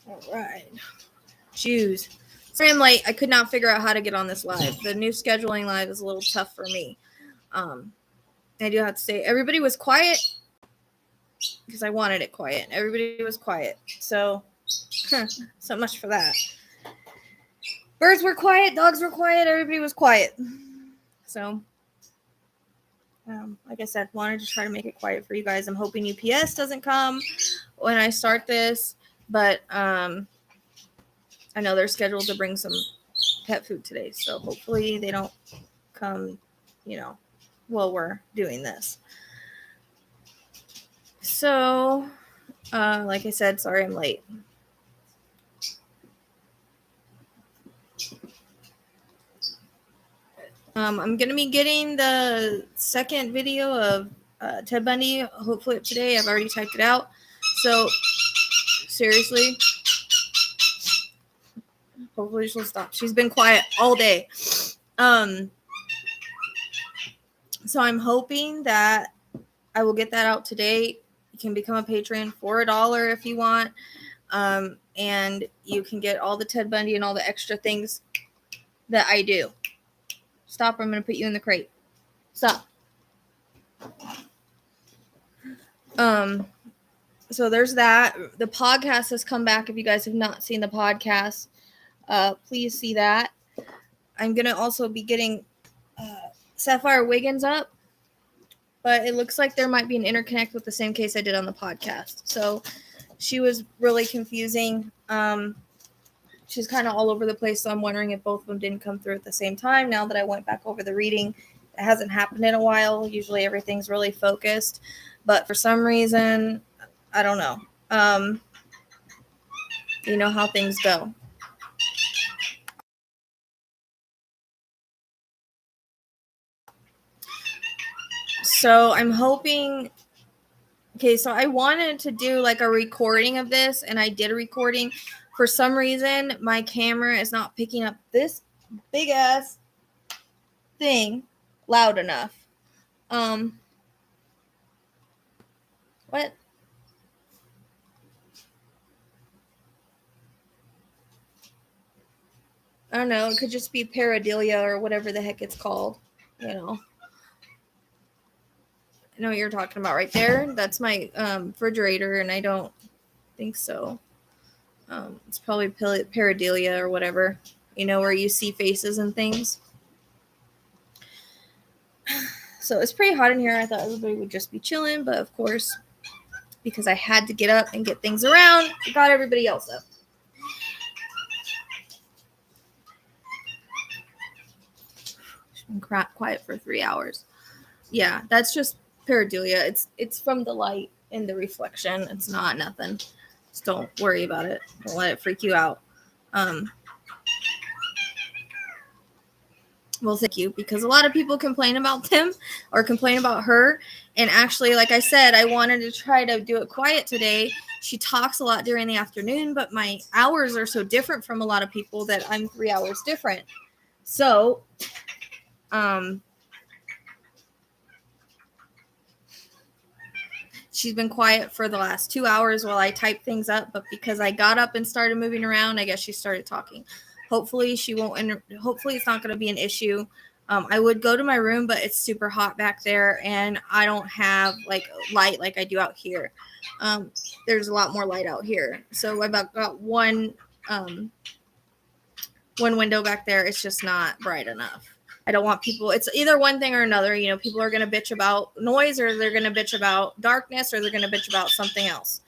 All right. Jeez. Sorry I'm late. I could not figure out how to get on this live. The new scheduling live is a little tough for me. I do have to say, everybody was quiet because I wanted it quiet. Everybody was quiet. So much for that. Birds were quiet. Dogs were quiet. Everybody was quiet. So, like I said, wanted to try to make it quiet for you guys. I'm hoping UPS doesn't come when I start this. But I know they're scheduled to bring some pet food today. So hopefully they don't come, while we're doing this. So, like I said, sorry I'm late. I'm going to be getting the second video of Ted Bundy, hopefully today. I've already typed it out. So, seriously, hopefully she'll stop. She's been quiet all day. So I'm hoping that I will get that out today. You can become a patron for $1 if you want. And you can get all the Ted Bundy and all the extra things that I do. Stop, I'm going to put you in the crate. Stop. So there's that. The podcast has come back. If you guys have not seen the podcast, please see that. I'm going to also be getting Sapphire Wiggins up, but it looks like there might be an interconnect with the same case I did on the podcast. So she was really confusing. She's kind of all over the place, so I'm wondering if both of them didn't come through at the same time. Now that I went back over the reading, it hasn't happened in a while. Usually everything's really focused, but for some reason, I don't know. You know how things go. So I'm hoping... Okay, so I wanted to do like a recording of this, and I did a recording. For some reason, my camera is not picking up this big ass thing loud enough. What? I don't know. It could just be pareidolia or whatever the heck it's called. I know what you're talking about right there. That's my refrigerator, and I don't think so. It's probably pareidolia or whatever, where you see faces and things. So it's pretty hot in here. I thought everybody would just be chilling, but of course, because I had to get up and get things around, I got everybody else up. She's been quiet for 3 hours. Yeah, that's just pareidolia. It's from the light and the reflection. It's not nothing. Just don't worry about it. Don't let it freak you out. Well, thank you, because a lot of people complain about them or complain about her. And actually, like I said, I wanted to try to do it quiet today. She talks a lot during the afternoon, but my hours are so different from a lot of people that I'm 3 hours different. So, she's been quiet for the last 2 hours while I type things up, but because I got up and started moving around, I guess she started talking. Hopefully she won't. Hopefully it's not going to be an issue. I would go to my room, but it's super hot back there, and I don't have like light like I do out here. There's a lot more light out here, so I've got one window back there. It's just not bright enough. I don't want people. It's either one thing or another. People are going to bitch about noise, or they're going to bitch about darkness, or they're going to bitch about something else.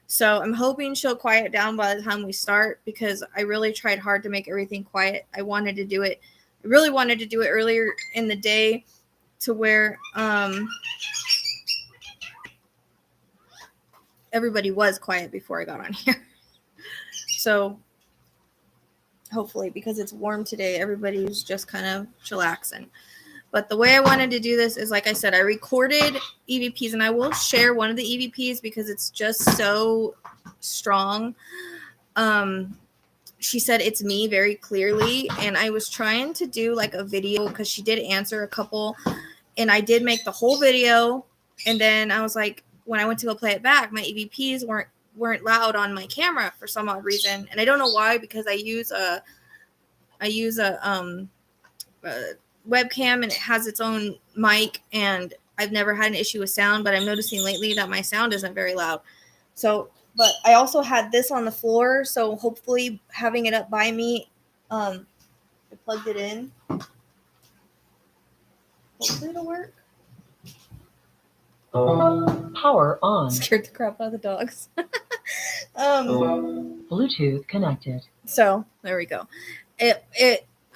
So I'm hoping she'll quiet down by the time we start, because I really tried hard to make everything quiet. I really wanted to do it earlier in the day to where everybody was quiet before I got on here. So hopefully, because it's warm today, everybody's just kind of chillaxing. But the way I wanted to do this is, like I said, I recorded EVPs, and I will share one of the EVPs because it's just so strong. She said it's me very clearly, and I was trying to do like a video because she did answer a couple, and I did make the whole video. And then I was like, when I went to go play it back, my EVPs weren't weren't loud on my camera for some odd reason, and I don't know why, because I use a webcam and it has its own mic, and I've never had an issue with sound, but I'm noticing lately that my sound isn't very loud. So, but I also had this on the floor, so hopefully having it up by me, I plugged it in. Hopefully it'll work. Power on. Scared the crap out of the dogs. Bluetooth connected. So there we go.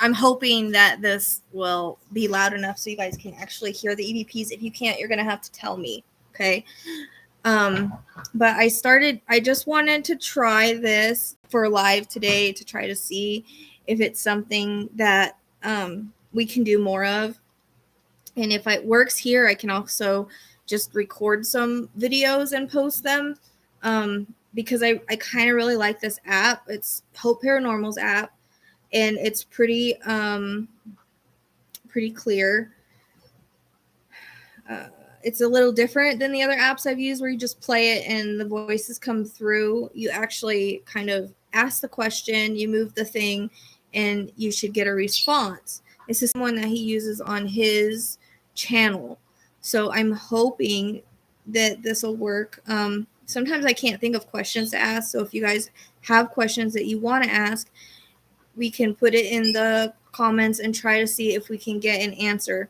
I'm hoping that this will be loud enough so you guys can actually hear the EVPs. If you can't, you're gonna have to tell me, okay? But I just wanted to try this for live today to try to see if it's something that we can do more of. And if it works here, I can also just record some videos and post them. Because I kind of really like this app. It's Hope Paranormal's app, and it's pretty clear. It's a little different than the other apps I've used where you just play it and the voices come through. You actually kind of ask the question, you move the thing, and you should get a response. This is one that he uses on his channel. So I'm hoping that this will work. Sometimes I can't think of questions to ask. So if you guys have questions that you want to ask, we can put it in the comments and try to see if we can get an answer.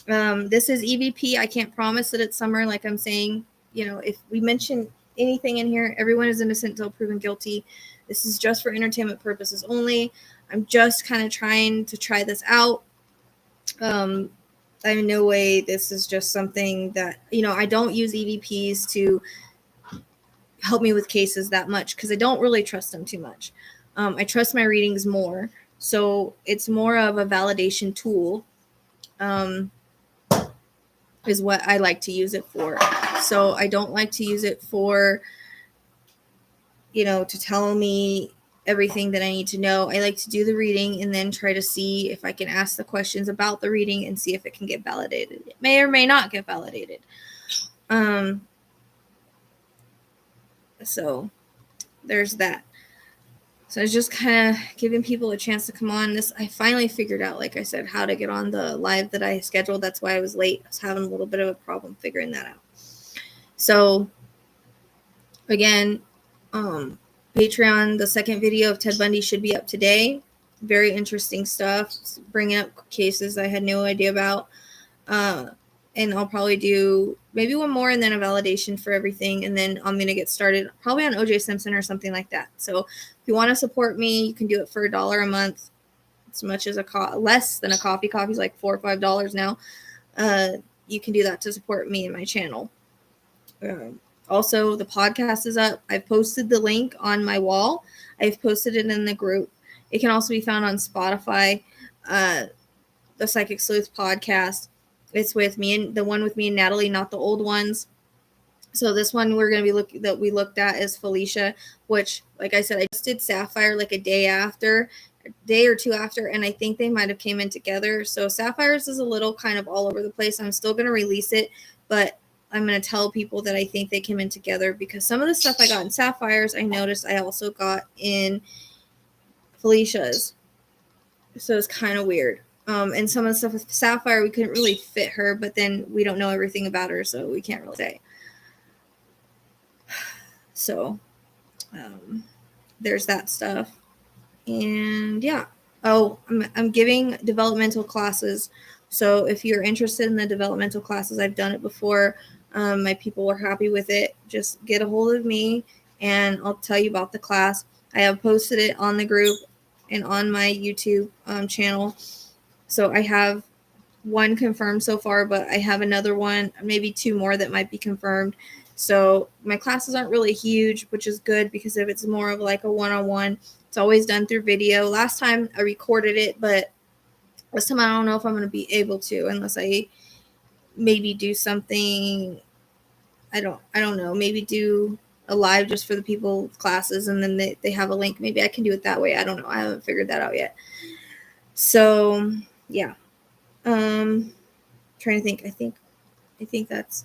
This is EVP. I can't promise that it's summer. Like I'm saying, if we mention anything in here, everyone is innocent until proven guilty. This is just for entertainment purposes only. I'm just kind of trying to try this out. I in no way this is just something that, I don't use EVPs to help me with cases that much because I don't really trust them too much. I trust my readings more. So it's more of a validation tool. Is what I like to use it for. So I don't like to use it for, to tell me everything that I need to know. I like to do the reading and then try to see if I can ask the questions about the reading and see if it can get validated. It may or may not get validated. So there's that. So I was just kind of giving people a chance to come on. I finally figured out, like I said, how to get on the live that I scheduled. That's why I was late. I was having a little bit of a problem figuring that out. So again, Pateron, the second video of Ted Bundy should be up today. Very interesting stuff. It's bringing up cases I had no idea about. And I'll probably do maybe one more and then a validation for everything. And then I'm going to get started probably on OJ Simpson or something like that. So if you want to support me, you can do it for $1 a month. As much as less than a coffee. Coffee's like $4 or $5 now. You can do that to support me and my channel. Also, the podcast is up. I've posted the link on my wall. I've posted it in the group. It can also be found on Spotify. The Psychic Sleuth podcast. It's with me and the one with me and Natalie, not the old ones. So this one we looked at is Felicia, which, like I said, I just did Sapphire like a day or two after, and I think they might have came in together. So Sapphires is a little kind of all over the place. I'm still going to release it, but I'm going to tell people that I think they came in together because some of the stuff I got in Sapphires, I noticed I also got in Felicia's. So it's kind of weird. And some of the stuff with Sapphire, we couldn't really fit her, but then we don't know everything about her, so we can't really say. So there's that stuff. And yeah. Oh, I'm giving developmental classes. So if you're interested in the developmental classes, I've done it before. My people were happy with it. Just get a hold of me and I'll tell you about the class. I have posted it on the group and on my YouTube channel. So I have one confirmed so far, but I have another one, maybe two more that might be confirmed. So my classes aren't really huge, which is good because if it's more of like a one-on-one, it's always done through video. Last time I recorded it, but this time I don't know if I'm going to be able to unless I maybe do something. I don't know. Maybe do a live just for the people classes and then they have a link. Maybe I can do it that way. I don't know. I haven't figured that out yet. So yeah. Trying to think. I think that's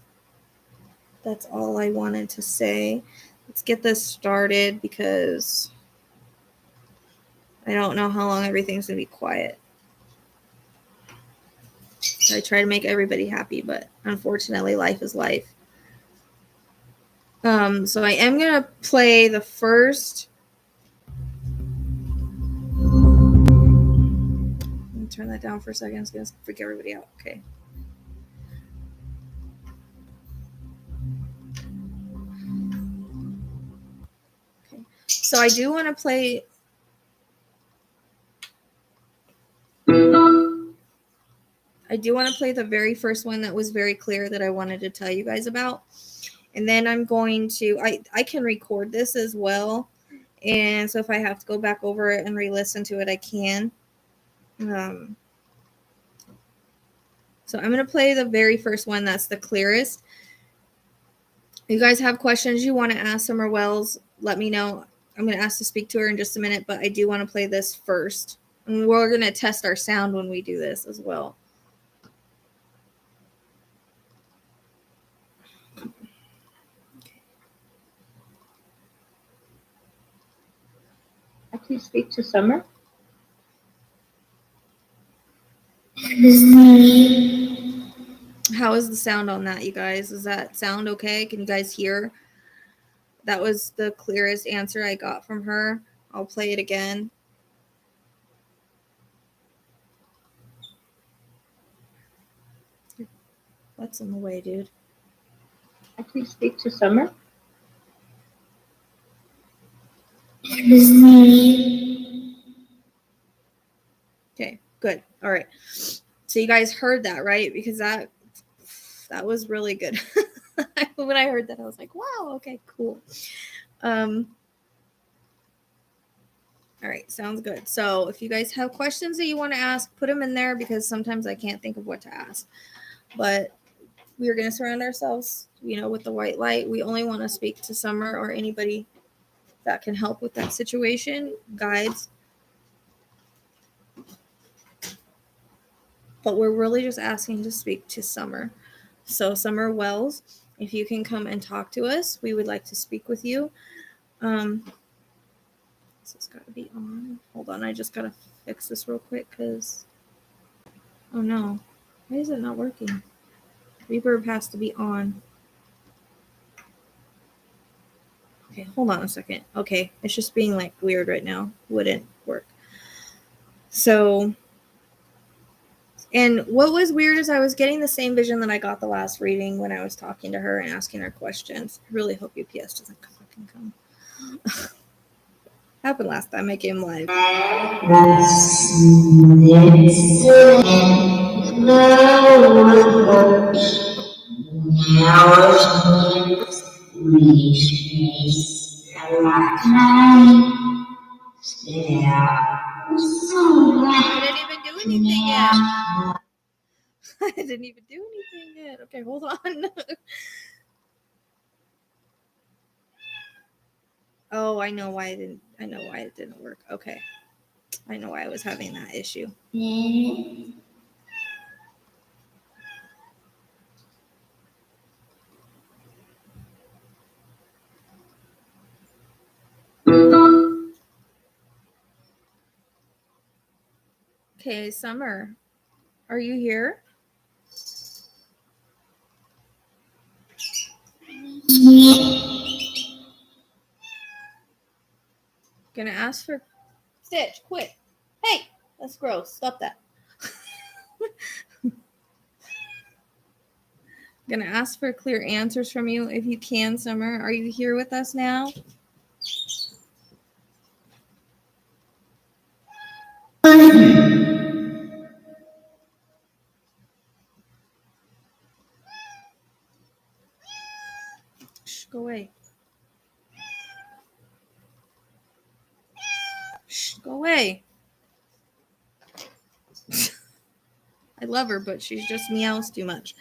all I wanted to say. let's get this started because I don't know how long everything's going to be quiet. I try to make everybody happy, but unfortunately, life is life. So I am going to play the first. Let me turn that down for a second. It's going to freak everybody out. Okay. So I do want to play. I do want to play the very first one that was very clear that I wanted to tell you guys about. And then I'm going to, I can record this as well. And so if I have to go back over it and re-listen to it, I can. So I'm going to play the very first one that's the clearest. If you guys have questions you want to ask Summer Wells, let me know. I'm going to ask to speak to her in just a minute, but I do want to play this first. And we're going to test our sound when we do this as well. Please speak to Summer. How is the sound on that, you guys? Does that sound okay? Can you guys hear? That was the clearest answer I got from her. I'll play it again. What's in the way, dude? Please speak to Summer. Okay, good. All right. So you guys heard that, right? Because that was really good. When I heard that, I was like, wow, okay, cool. All right, sounds good. So if you guys have questions that you want to ask, put them in there because sometimes I can't think of what to ask. But we're going to surround ourselves, with the white light. We only want to speak to Summer or anybody that can help with that situation, guides. But we're really just asking to speak to Summer. So Summer Wells, if you can come and talk to us, we would like to speak with you. This has got to be on. Hold on, I just got to fix this real quick because, oh no, why is it not working? Reverb has to be on. Okay, hold on a second. Okay, it's just being like weird right now. Wouldn't work. So, and what was weird is I was getting the same vision that I got the last reading when I was talking to her and asking her questions. I really hope UPS doesn't fucking come. Happened last time I came live. I didn't even do anything yet. I didn't even do anything yet. Okay, hold on. Oh, I know why it didn't work. Okay. I know why I was having that issue. Okay, Summer, are you here? Gonna ask for Stitch, quit. Hey, that's gross. Stop that. Gonna ask for clear answers from you if you can, Summer. Are you here with us now? Shh, go away. Shh, go away. I love her, but she's just meows too much.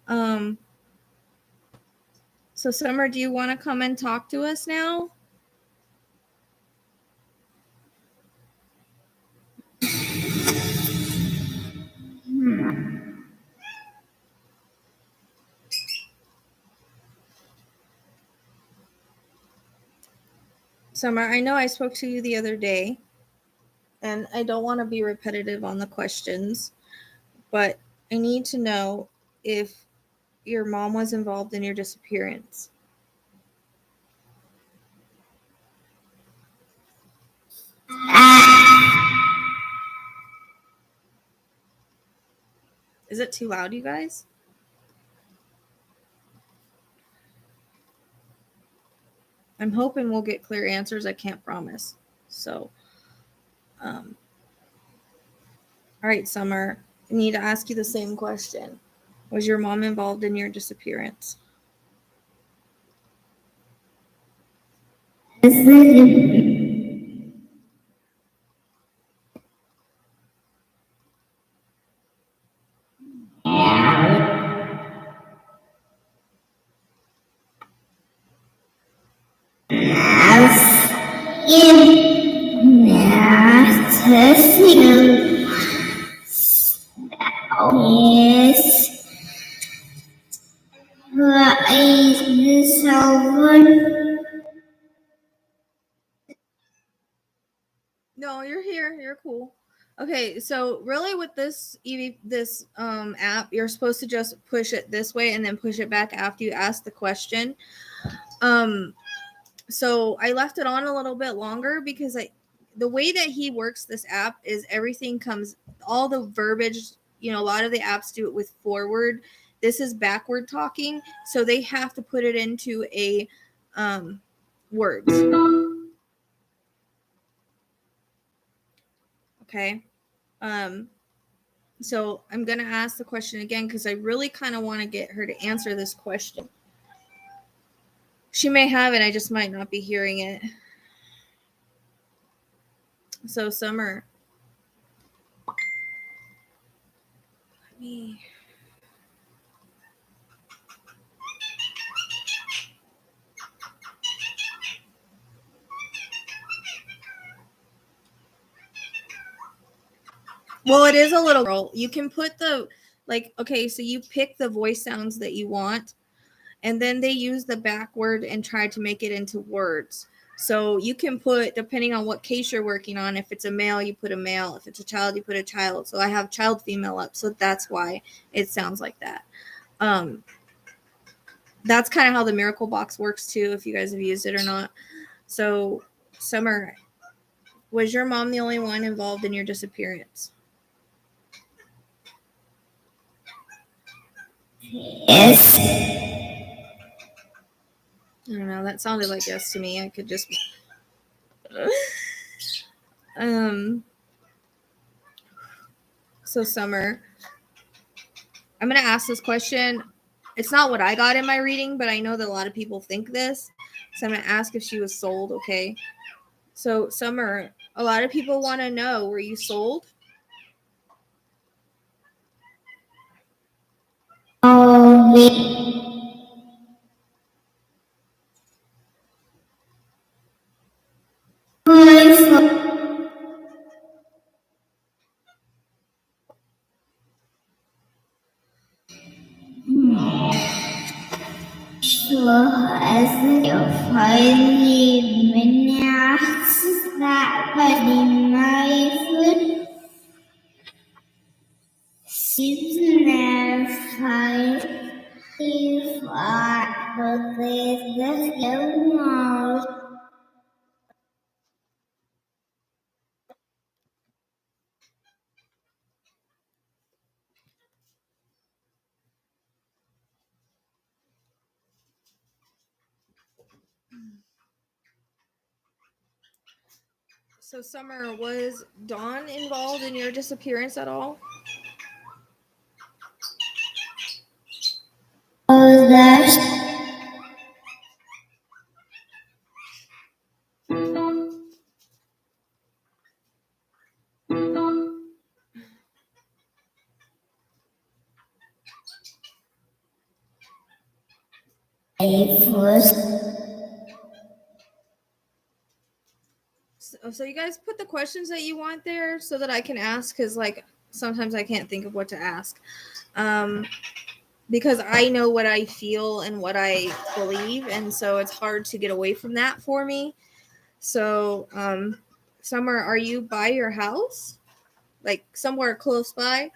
So Summer, do you want to come and talk to us now? Summer, I know I spoke to you the other day, and I don't want to be repetitive on the questions, but I need to know if your mom was involved in your disappearance. Is it too loud, you guys? I'm hoping we'll get clear answers. I can't promise. So, all right, Summer, I need to ask you the same question. Was your mom involved in your disappearance? No, you're here. You're cool. Okay, so really with this app, you're supposed to just push it this way and then push it back after you ask the question. So I left it on a little bit longer because the way that he works this app is everything comes, all the verbiage, a lot of the apps do it with forward. This is backward talking, so they have to put it into a words. Okay. So I'm going to ask the question again because I really kind of want to get her to answer this question. She may have it, I just might not be hearing it. So, Summer. Let me... Well, it is a little. You can put okay, so you pick the voice sounds that you want, and then they use the backward and try to make it into words. So you can put, depending on what case you're working on, if it's a male, you put a male. If it's a child, you put a child. So I have child female up, so that's why it sounds like that. That's kind of how the Miracle Box works too, if you guys have used it or not. So, Summer, was your mom the only one involved in your disappearance? Yes. I don't know. That sounded like yes to me. I could just. So, Summer, I'm going to ask this question. It's not what I got in my reading, but I know that a lot of people think this. So I'm going to ask if she was sold, okay? So, Summer, a lot of people want to know, were you sold? Oh, finally minutes that body my foot seems never if I forget the young. So, Summer, was Dawn involved in your disappearance at all? Oh, that's a first. So you guys put the questions that you want there so that I can ask, because sometimes I can't think of what to ask. Because I know what I feel and what I believe, and so it's hard to get away from that for me. So, Summer, are you by your house? Like somewhere close by?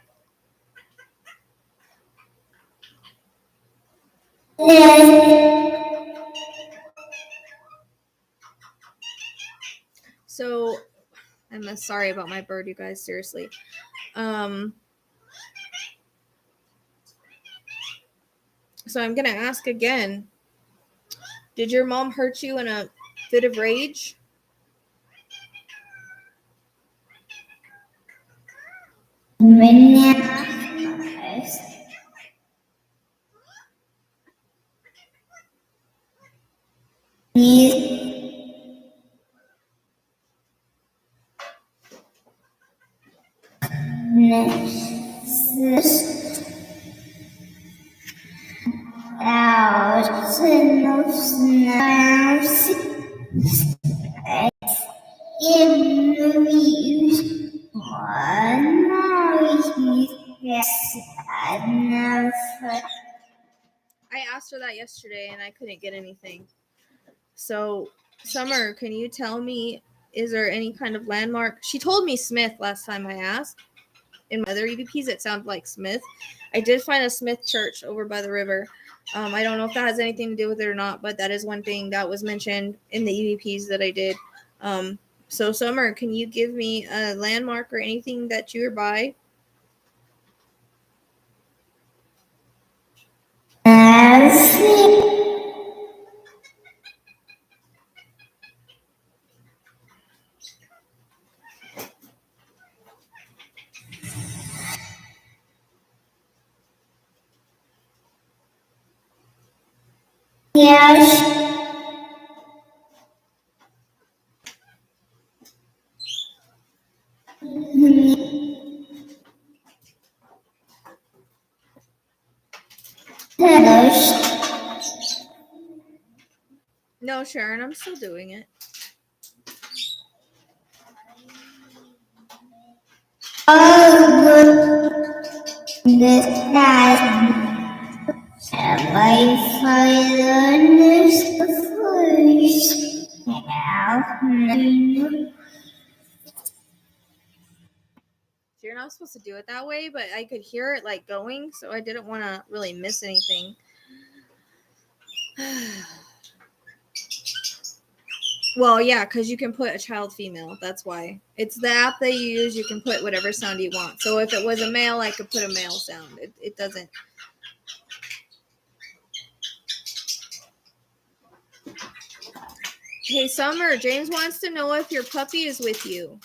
So, I'm sorry about my bird, you guys, seriously. So I'm going to ask again. Did your mom hurt you in a fit of rage? I asked her that yesterday and I couldn't get anything. So, Summer, can you tell me, is there any kind of landmark? She told me Smith last time I asked. In my other EVPs, it sounded like Smith. I did find a Smith church over by the river. I don't know if that has anything to do with it or not, but that is one thing that was mentioned in the EVPs that I did. So, Summer, can you give me a landmark or anything that you're by? No, Sharon, I'm still doing it. So you're not supposed to do it that way, but I could hear it like going, so I didn't want to really miss anything. Well, yeah, because you can put a child female. That's why. It's the app that you use. You can put whatever sound you want. So if it was a male, I could put a male sound. It doesn't. Hey, Summer, James wants to know if your puppy is with you.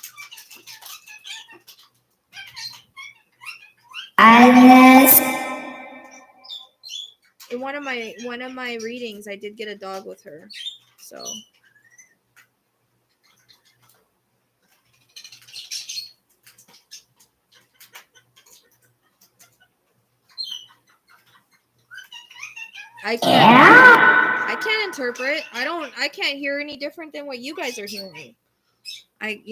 In one of my readings, I did get a dog with her. So. I can't interpret. I can't hear any different than what you guys are hearing. It's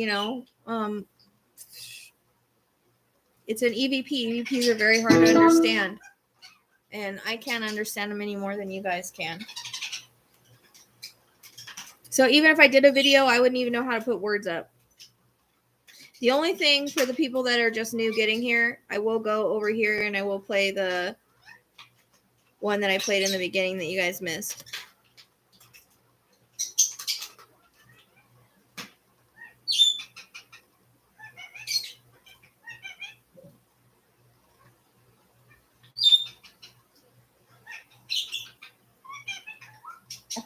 an EVP. EVPs are very hard to understand. And I can't understand them any more than you guys can. So even if I did a video, I wouldn't even know how to put words up. The only thing for the people that are just new getting here, I will go over here and I will play the one that I played in the beginning that you guys missed.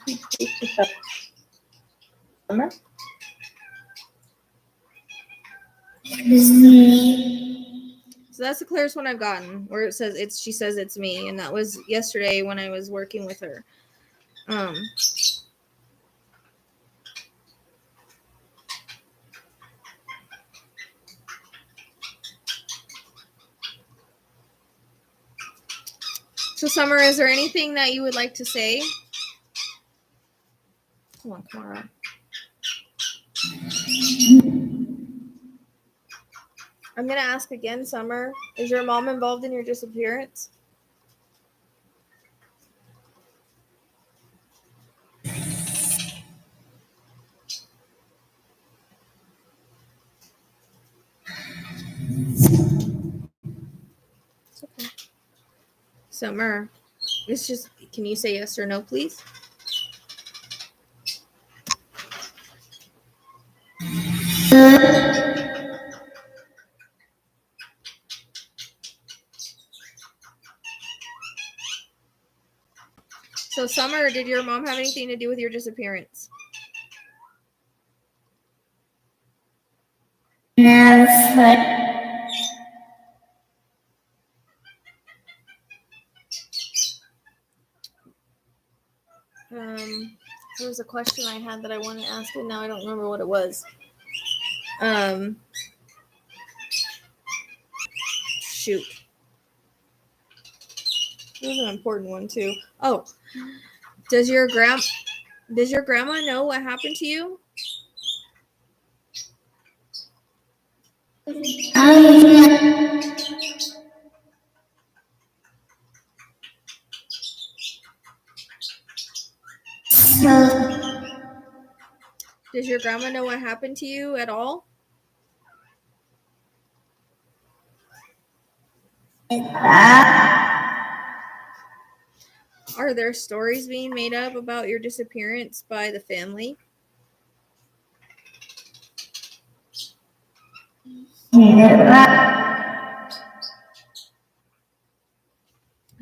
Please speak to Summer. So that's the clearest one I've gotten, where it says she says it's me, and that was yesterday when I was working with her. So, Summer, is there anything that you would like to say? Come on, Kamara. I'm going to ask again, Summer. Is your mom involved in your disappearance? Summer, it's just, can you say yes or no, please? So, Summer, did your mom have anything to do with your disappearance? Never. There was a question I had that I wanted to ask, and now I don't remember what it was. Shoot. It was an important one too. Oh, does your grandma know what happened to you? Does your grandma know what happened to you at all? Are there stories being made up about your disappearance by the family?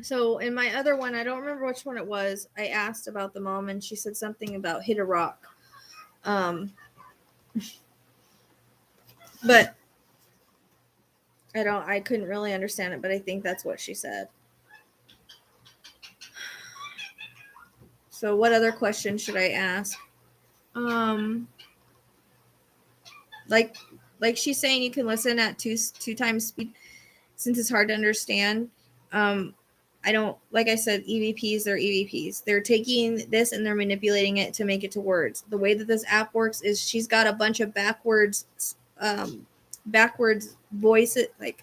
So in my other one, I don't remember which one it was, I asked about the mom and she said something about hit a rock. But I couldn't really understand it, but I think that's what she said. So what other question should I ask? Like she's saying, you can listen at two times speed since it's hard to understand. I don't, like I said, EVPs, they're EVPs. They're taking this and they're manipulating it to make it to words. The way that this app works is she's got a bunch of backwards voices, like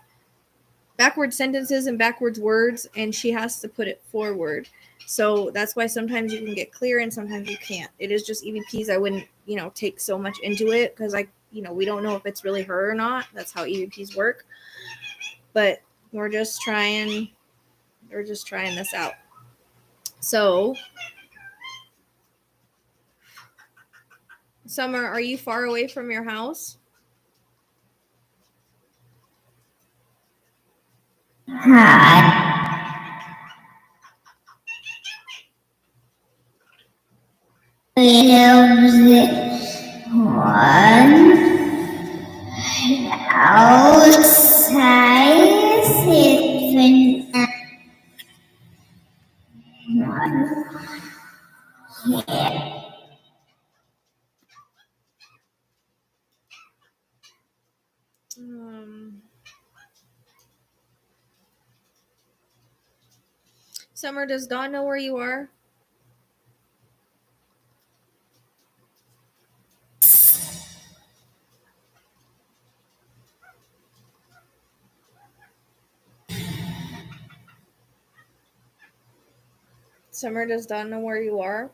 backwards sentences and backwards words, and she has to put it forward. So that's why sometimes you can get clear and sometimes you can't. It is just EVPs. I wouldn't, take so much into it because we don't know if it's really her or not. That's how EVPs work. But we're just trying this out. So, Summer, are you far away from your house? Summer, does Dawn know where you are? Summer, does Dawn know where you are?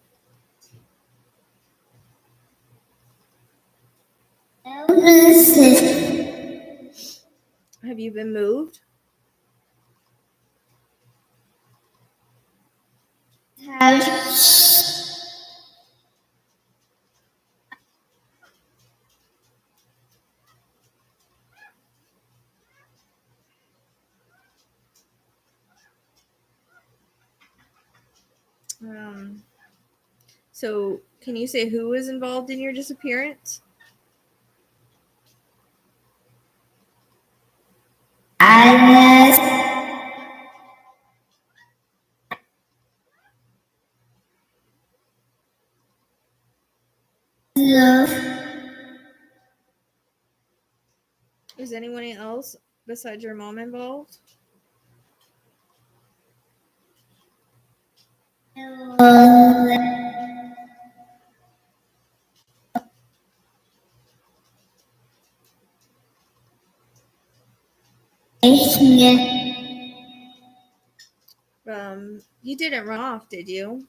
Have you been moved? So can you say who was involved in your disappearance? Is anyone else besides your mom involved? You didn't run off, did you?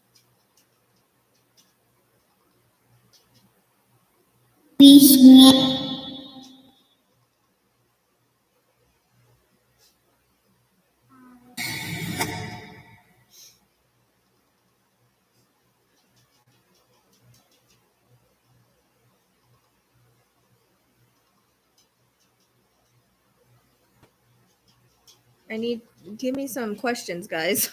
Give me some questions, guys.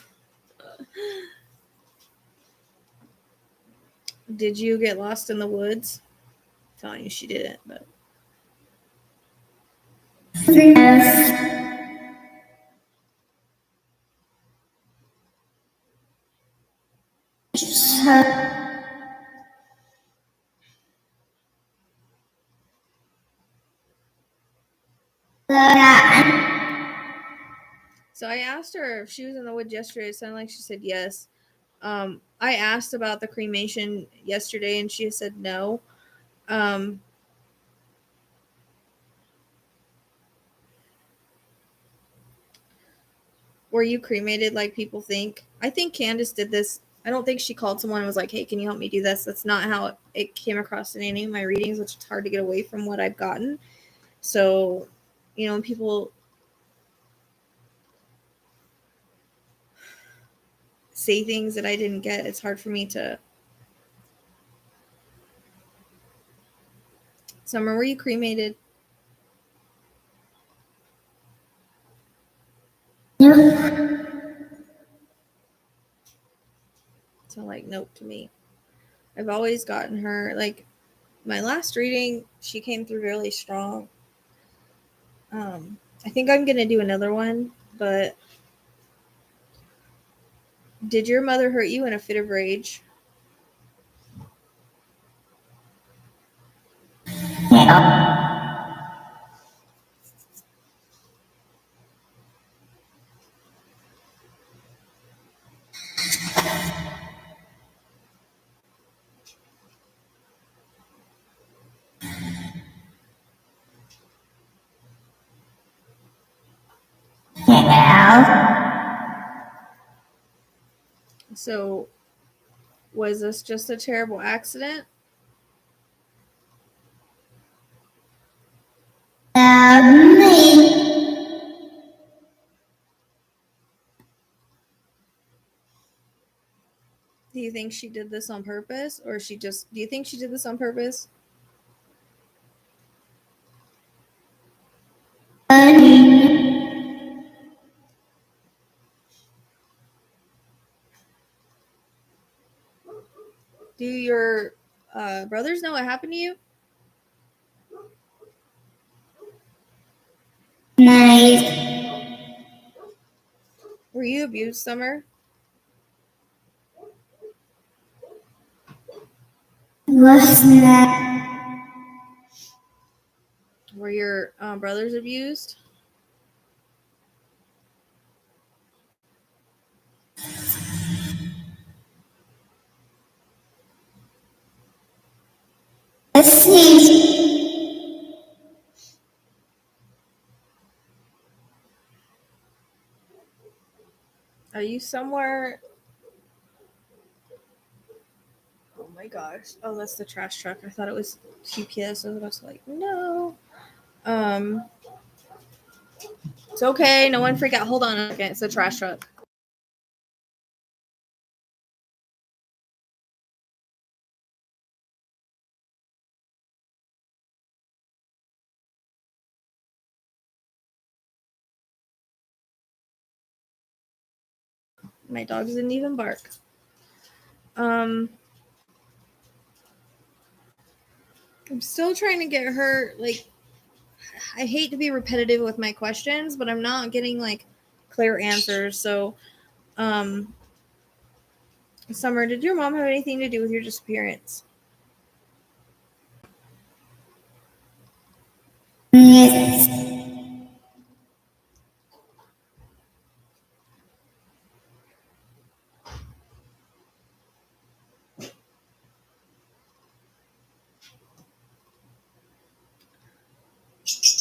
Did you get lost in the woods? I'm telling you she didn't, but Yes. so I asked her if she was in the woods yesterday. It sounded like she said yes. I asked about the cremation yesterday and she said no. Were you cremated like people think? I think Candace did this. I don't think she called someone and was like, hey, can you help me do this? That's not how it came across in any of my readings, which is hard to get away from what I've gotten. So, when people say things that I didn't get, it's hard for me to. Summer, were you cremated? No. So, nope to me. I've always gotten her, my last reading, she came through really strong. I think I'm going to do another one, but did your mother hurt you in a fit of rage? Yeah. So, was this just a terrible accident? Do you think she did this on purpose? Or do you think she did this on purpose? Do your brothers know what happened to you? Nice. Were you abused, Summer? Was that? Were your brothers abused? Let's see. Are you somewhere? Oh my gosh. Oh, that's the trash truck. I thought it was UPS. I was like, no. It's okay. No one freak out. Hold on a second. It's the trash truck. My dogs didn't even bark. I'm still trying to get her, I hate to be repetitive with my questions, but I'm not getting, clear answers. So, Summer, did your mom have anything to do with your disappearance? Yes.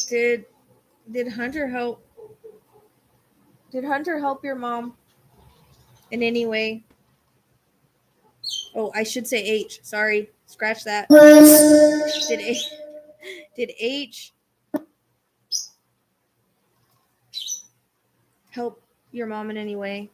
Did Hunter help? Did Hunter help your mom in any way? Oh, I should say H. Sorry, scratch that. Was. Did H help your mom in any way?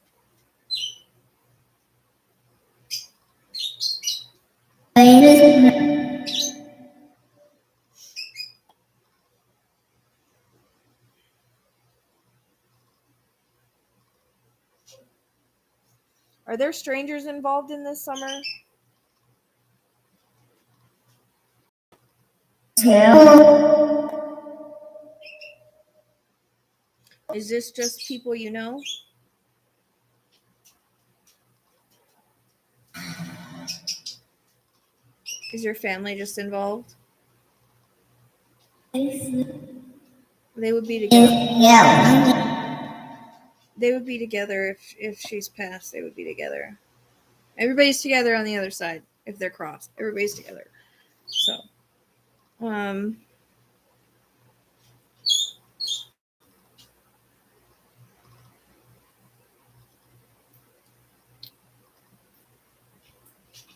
Are there strangers involved in this summer? Is this just people you know? Is your family just involved? They would be together. They would be together if she's passed. They would be together. Everybody's together on the other side if they're crossed. Everybody's together. So,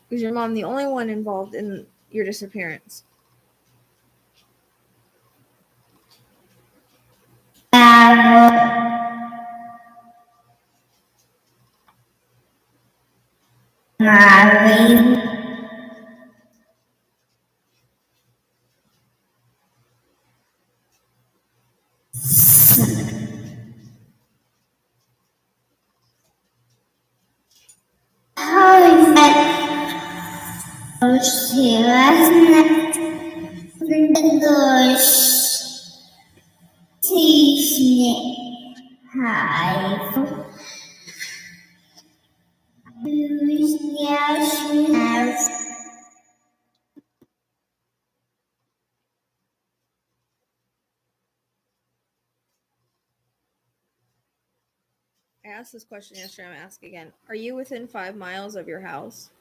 is your mom the only one involved in your disappearance? I asked this question yesterday. I'm going to ask again. Are you within 5 miles of your house?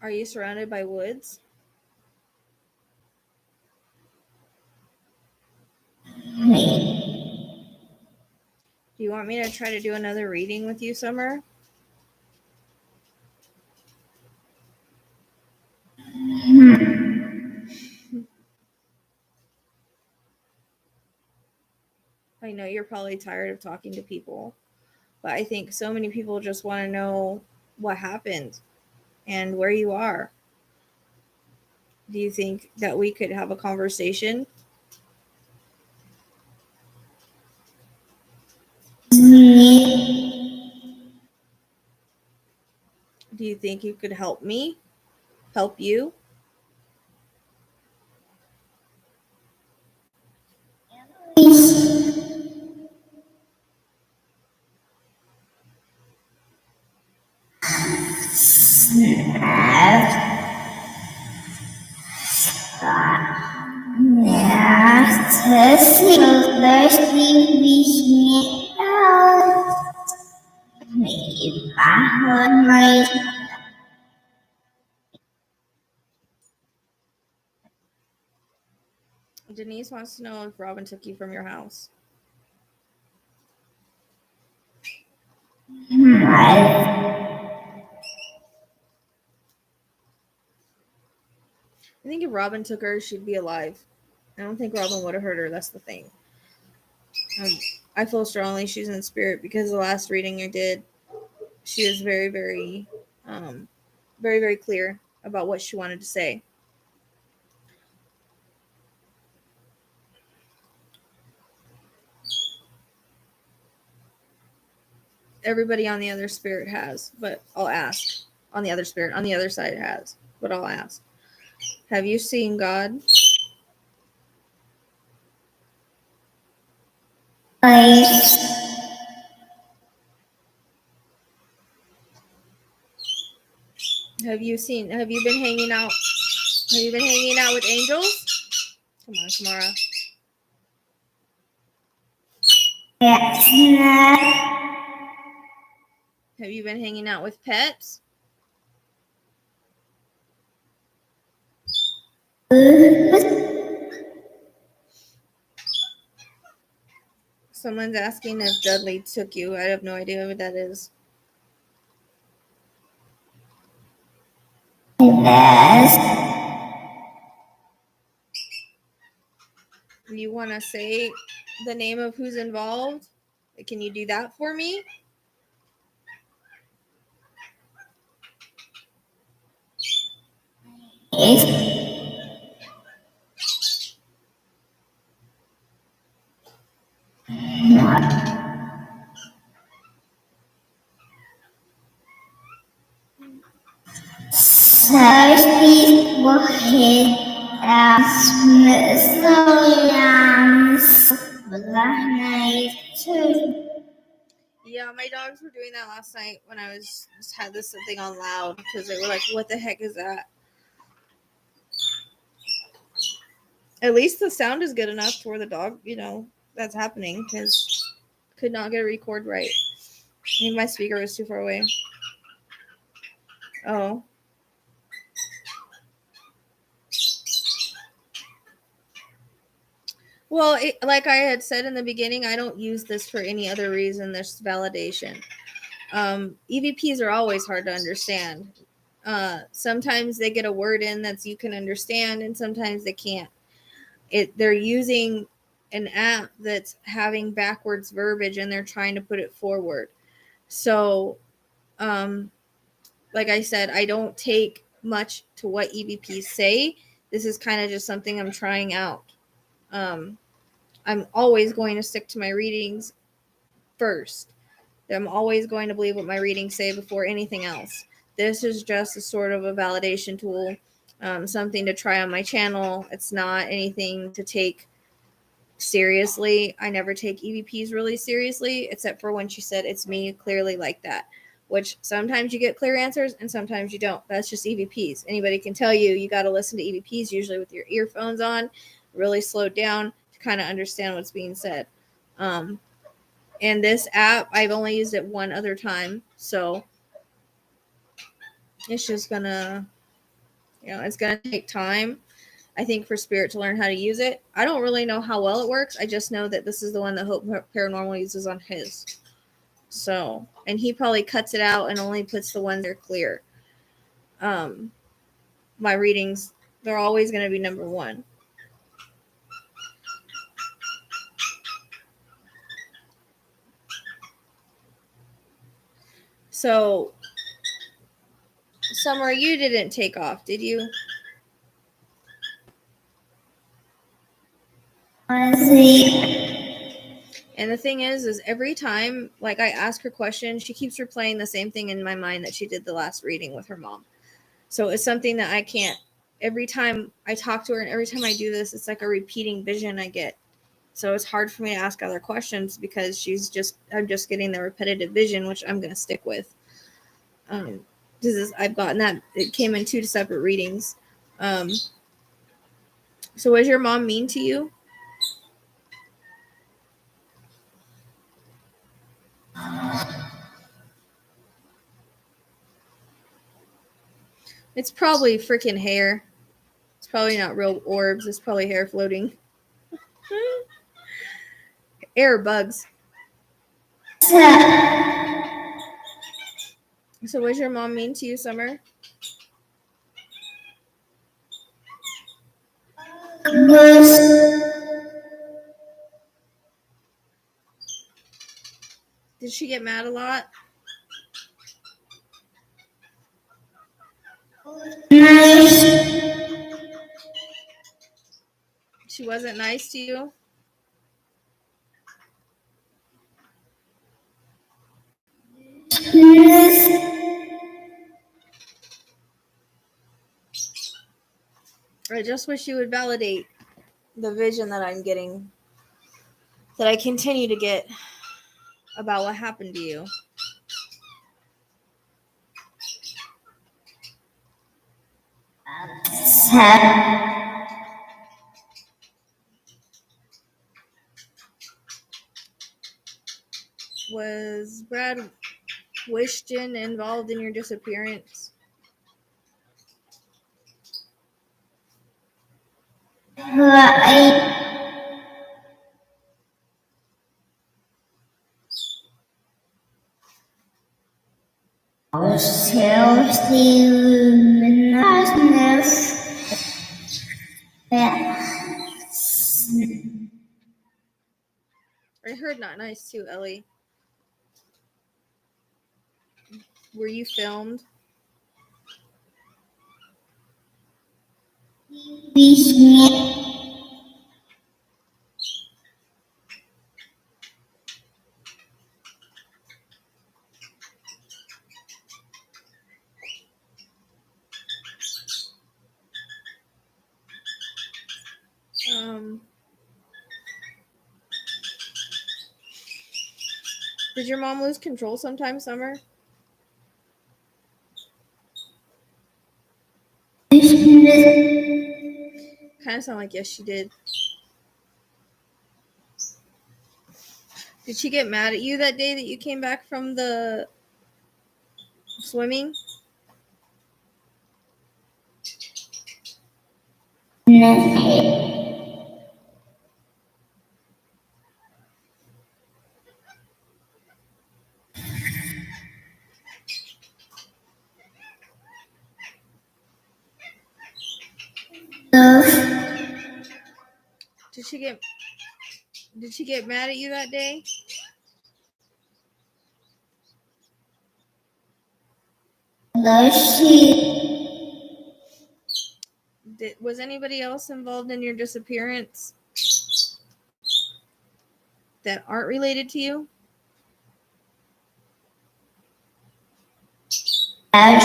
Are you surrounded by woods? Do you want me to try to do another reading with you, Summer? I know you're probably tired of talking to people, but I think so many people just want to know what happened and where you are. Do you think that we could have a conversation? Do you think you could help me? Help you? Denise wants to know if Robin took you from your house. I think if Robin took her, she'd be alive. I don't think Robin would have hurt her. That's the thing. I feel strongly she's in spirit because the last reading I did, she was very, very, very, very clear about what she wanted to say. Everybody on the other spirit has, but I'll ask. On the other spirit, on the other side has, but I'll ask. Have you seen God? Have you been hanging out? Have you been hanging out with angels? Come on, Kamara. Have you been hanging out with pets? Someone's asking if Dudley took you. I have no idea who that is. You want to say the name of who's involved? Can you do that for me? Thirsty wahid Smithsonian night too. Yeah, my dogs were doing that last night when I was just had this thing on loud because they were like, "What the heck is that?" At least the sound is good enough for the dog, that's happening because could not get a record right. I think my speaker was too far away. Oh. Well, like I had said in the beginning, I don't use this for any other reason. There's validation. EVPs are always hard to understand. Sometimes they get a word in that you can understand, and sometimes they can't. They're using an app that's having backwards verbiage, and they're trying to put it forward. So, like I said, I don't take much to what EVPs say. This is kind of just something I'm trying out. I'm always going to stick to my readings first. I'm always going to believe what my readings say before anything else. This is just a sort of a validation tool, something to try on my channel. It's not anything to take seriously. I never take EVPs really seriously, except for when she said it's me clearly like that, which sometimes you get clear answers and sometimes you don't. That's just EVPs. Anybody can tell you got to listen to EVPs usually with your earphones on, really slowed down to kind of understand what's being said. And this app, I've only used it one other time, so it's just gonna, it's gonna take time, I think, for Spirit to learn how to use it. I don't really know how well it works. I just know that this is the one that Hope Paranormal uses on his. So, and he probably cuts it out and only puts the ones that are clear. My readings, they're always going to be number one. So, Summer, you didn't take off, did you? And the thing is every time, like, I ask her questions, she keeps replaying the same thing in my mind that she did the last reading with her mom. So it's something that I can't, every time I talk to her and every time I do this, it's like a repeating vision I get. So it's hard for me to ask other questions because I'm just getting the repetitive vision, which I'm going to stick with. I've gotten that. It came in 2 separate readings. So was your mom mean to you? It's probably freaking hair. It's probably not real orbs. It's probably hair floating. Air bugs. So was your mom mean to you, Summer? Did she get mad a lot? She wasn't nice to you? I just wish you would validate the vision that I'm getting, that I continue to get about what happened to you. Was Brad Wishton involved in your disappearance? I heard not nice too, Ellie. Were you filmed? Did your mom lose control sometime, Summer? Kind of sound like yes, she did. Did she get mad at you that day that you came back from the swimming? Did she get mad at you that day? Was anybody else involved in your disappearance that aren't related to you? I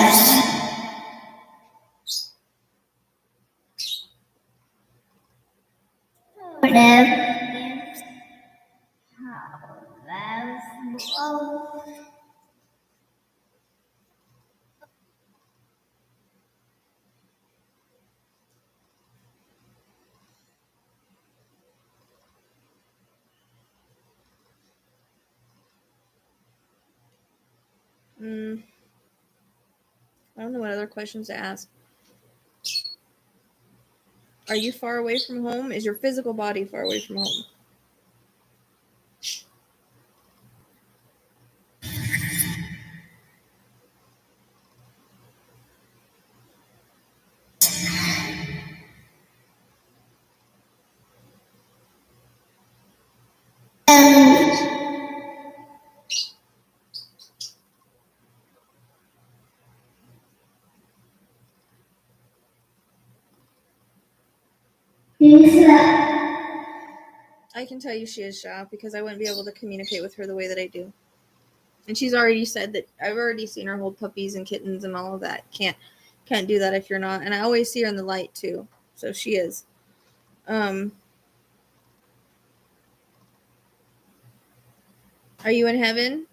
don't know what other questions to ask. Are you far away from home? Is your physical body far away from home? I can tell you she is shocked because I wouldn't be able to communicate with her the way that I do. And she's already said that I've already seen her hold puppies and kittens and all of that. Can't do that if you're not. And I always see her in the light too. So she is. Are you in heaven?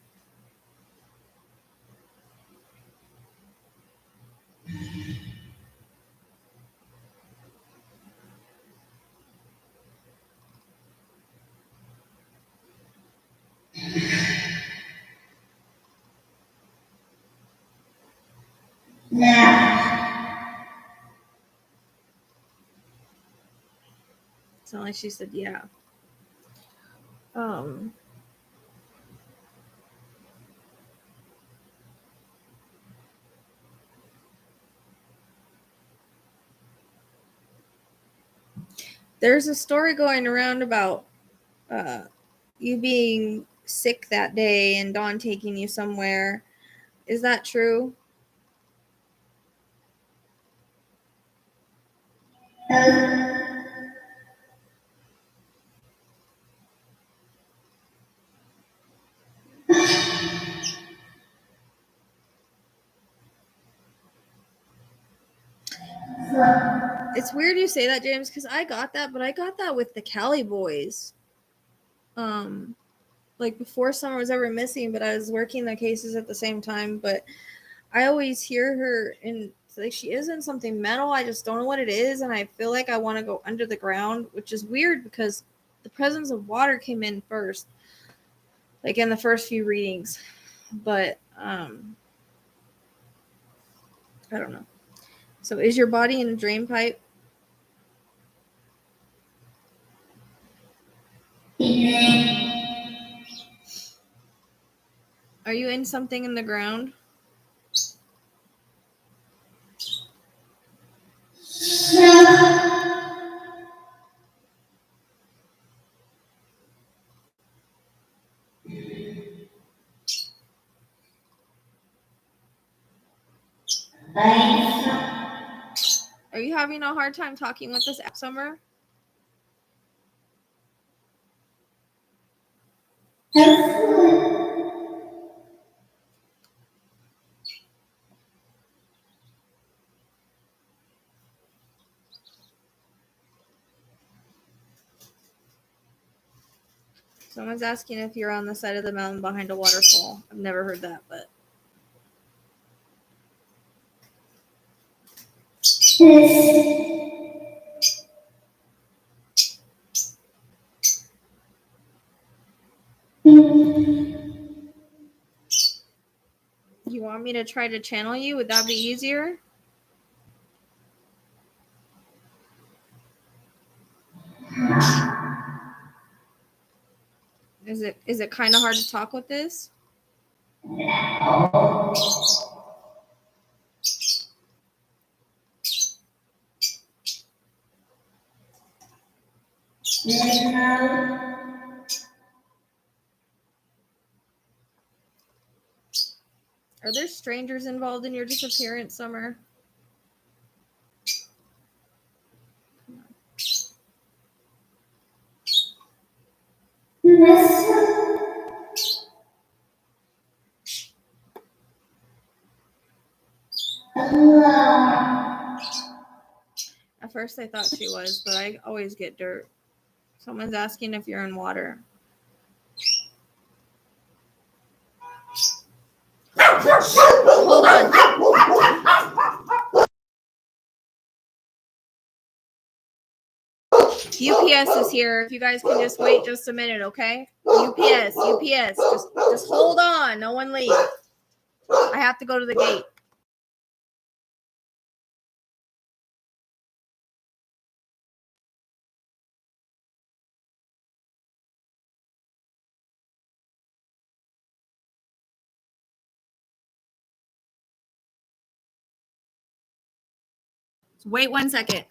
It's not like she said yeah. There's a story going around about you being sick that day and Dawn taking you somewhere. Is that true? It's weird you say that, James, because I got that, but I got that with the Cali boys. Like before Summer was ever missing, but I was working the cases at the same time. But I always hear her and like she is in something mental. I just don't know what it is, and I feel like I want to go under the ground, which is weird because the presence of water came in first, like in the first few readings. But I don't know. So is your body in a drain pipe? Are you in something in the ground? Are you having a hard time talking with this app, Summer? Someone's asking if you're on the side of the mountain behind a waterfall. I've never heard that, but you want me to try to channel you? Would that be easier? Is it kind of hard to talk with this? Are there strangers involved in your disappearance, Summer? At first I thought she was, but I always get dirt. Someone's asking if you're in water. Hold on. UPS is here. If you guys can just wait just a minute, okay? UPS, just hold on. No one leave. I have to go to the gate. Wait 1 second.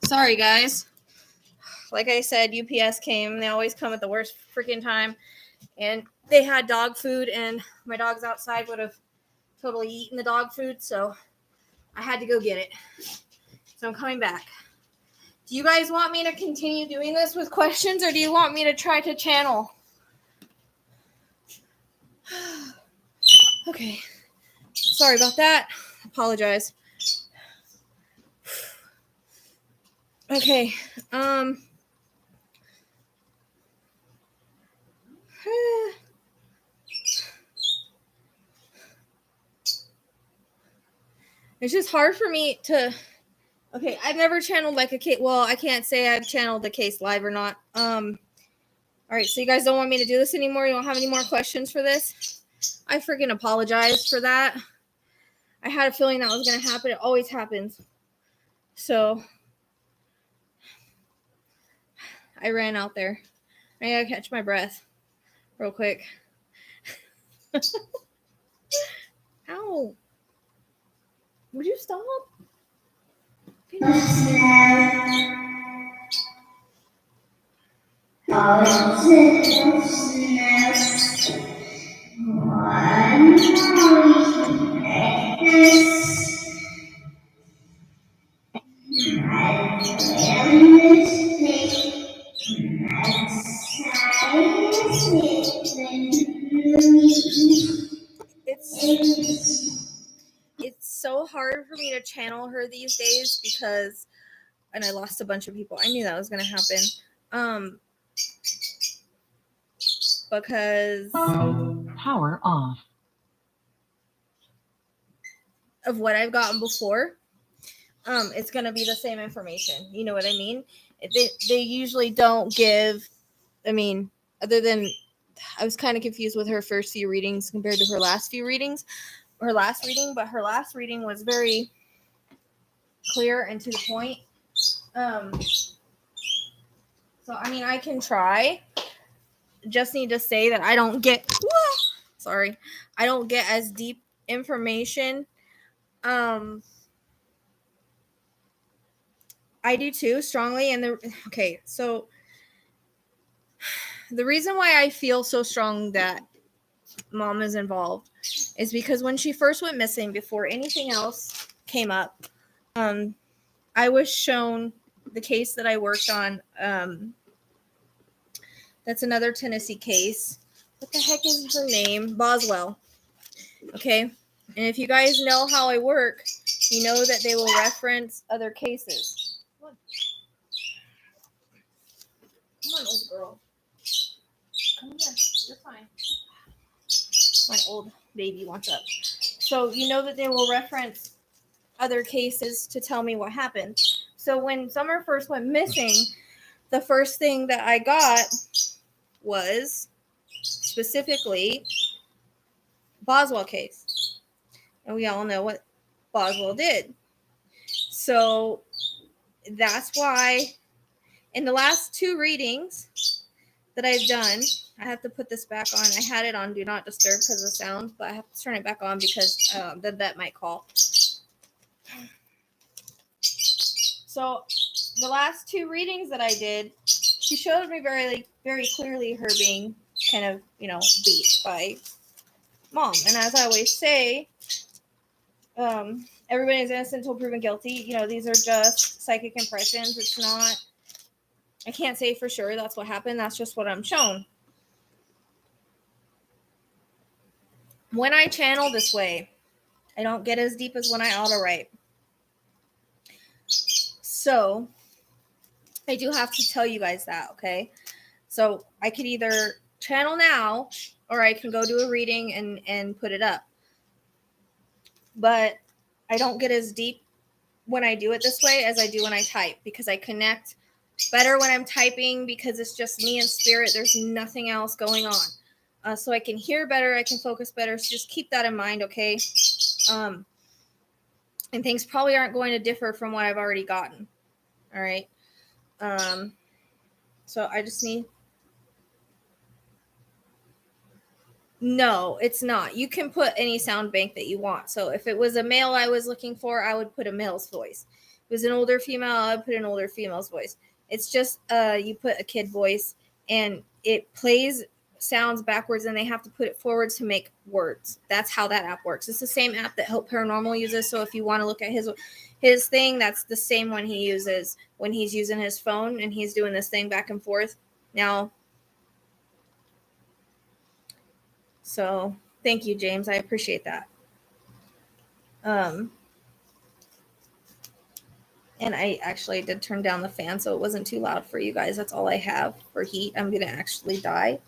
Sorry, guys. Like I said, UPS came. They always come at the worst freaking time. And they had dog food, and my dogs outside would have totally eaten the dog food, so I had to go get it. So I'm coming back. Do you guys want me to continue doing this with questions, or do you want me to try to channel? Okay. Sorry about that. Apologize. Okay. It's just hard for me to. Okay, I've never channeled like a case. Well, I can't say I've channeled the case live or not. All right, so you guys don't want me to do this anymore? You don't have any more questions for this? I freaking apologize for that. I had a feeling that was going to happen. It always happens. So I ran out there. I gotta catch my breath real quick. Ow. Would you stop? It's so hard for me to channel her these days because, and I lost a bunch of people. I knew that was going to happen. Because Power off. of what I've gotten before, it's going to be the same information. You know what I mean? They usually don't give, I mean, other than I was kind of confused with her first few readings compared to her last few readings, her last reading, but her last reading was very clear and to the point. So, I mean, I can try. Just need to say that I don't get, I don't get as deep information. I do too, strongly. And so the reason why I feel so strong that mom is involved is because when she first went missing, before anything else came up, I was shown the case that I worked on. That's another Tennessee case. What the heck is her name? Boswell. Okay. And if you guys know how I work, you know that they will reference other cases. Come on, old girl. Come here. You're fine. My old baby wants up. So you know that they will reference other cases to tell me what happened. So when Summer first went missing, the first thing that I got was specifically Boswell case. And we all know what Boswell did. So that's why in the last 2 readings that I've done, I have to put this back on. I had it on Do Not Disturb because of sound, but I have to turn it back on because the vet might call. So the last 2 readings that I did, she showed me very clearly her being kind of, beat by mom. And as I always say, everybody's innocent until proven guilty. These are just psychic impressions. It's not, I can't say for sure that's what happened. That's just what I'm shown. When I channel this way, I don't get as deep as when I auto write. So I do have to tell you guys that, okay? So I could either channel now or I can go do a reading and put it up. But I don't get as deep when I do it this way as I do when I type because I connect better when I'm typing because it's just me and spirit. There's nothing else going on. So I can hear better. I can focus better. So just keep that in mind, okay? And things probably aren't going to differ from what I've already gotten. All right. So I just need. No, it's not. You can put any sound bank that you want. So if it was a male I was looking for, I would put a male's voice. If it was an older female, I would put an older female's voice. It's just you put a kid voice and it plays sounds backwards and they have to put it forward to make words. That's how that app works. It's the same app that Hope Paranormal uses. So if you want to look at his thing, that's the same one he uses when he's using his phone and he's doing this thing back and forth. Now, so thank you, James. I appreciate that. And I actually did turn down the fan so it wasn't too loud for you guys. That's all I have for heat. I'm going to actually die.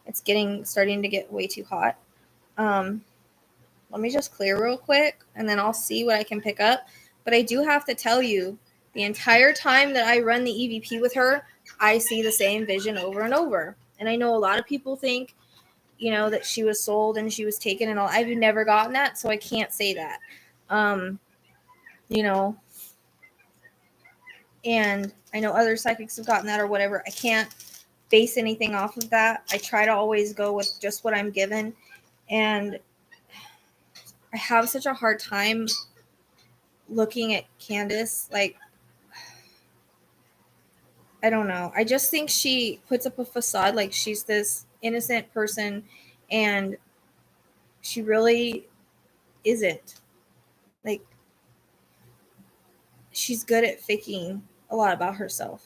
It's starting to get way too hot. Let me just clear real quick and then I'll see what I can pick up. But I do have to tell you, the entire time that I run the EVP with her, I see the same vision over and over. And I know a lot of people think, that she was sold and she was taken and all. I've never gotten that, so I can't say that. And I know other psychics have gotten that or whatever. I can't base anything off of that. I try to always go with just what I'm given. And I have such a hard time looking at Candace. Like, I don't know. I just think she puts up a facade like she's this innocent person, and she really isn't. Like, she's good at faking a lot about herself.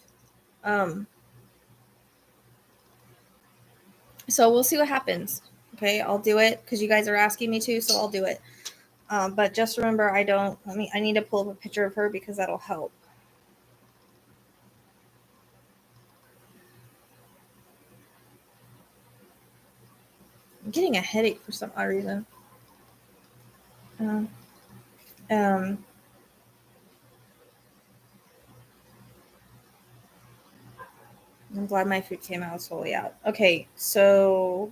So we'll see what happens. Okay, I'll do it because you guys are asking me to, so I'll do it. But just remember, I need to pull up a picture of her because that'll help. I'm getting a headache for some odd reason. I'm glad my food came out totally out. Okay, so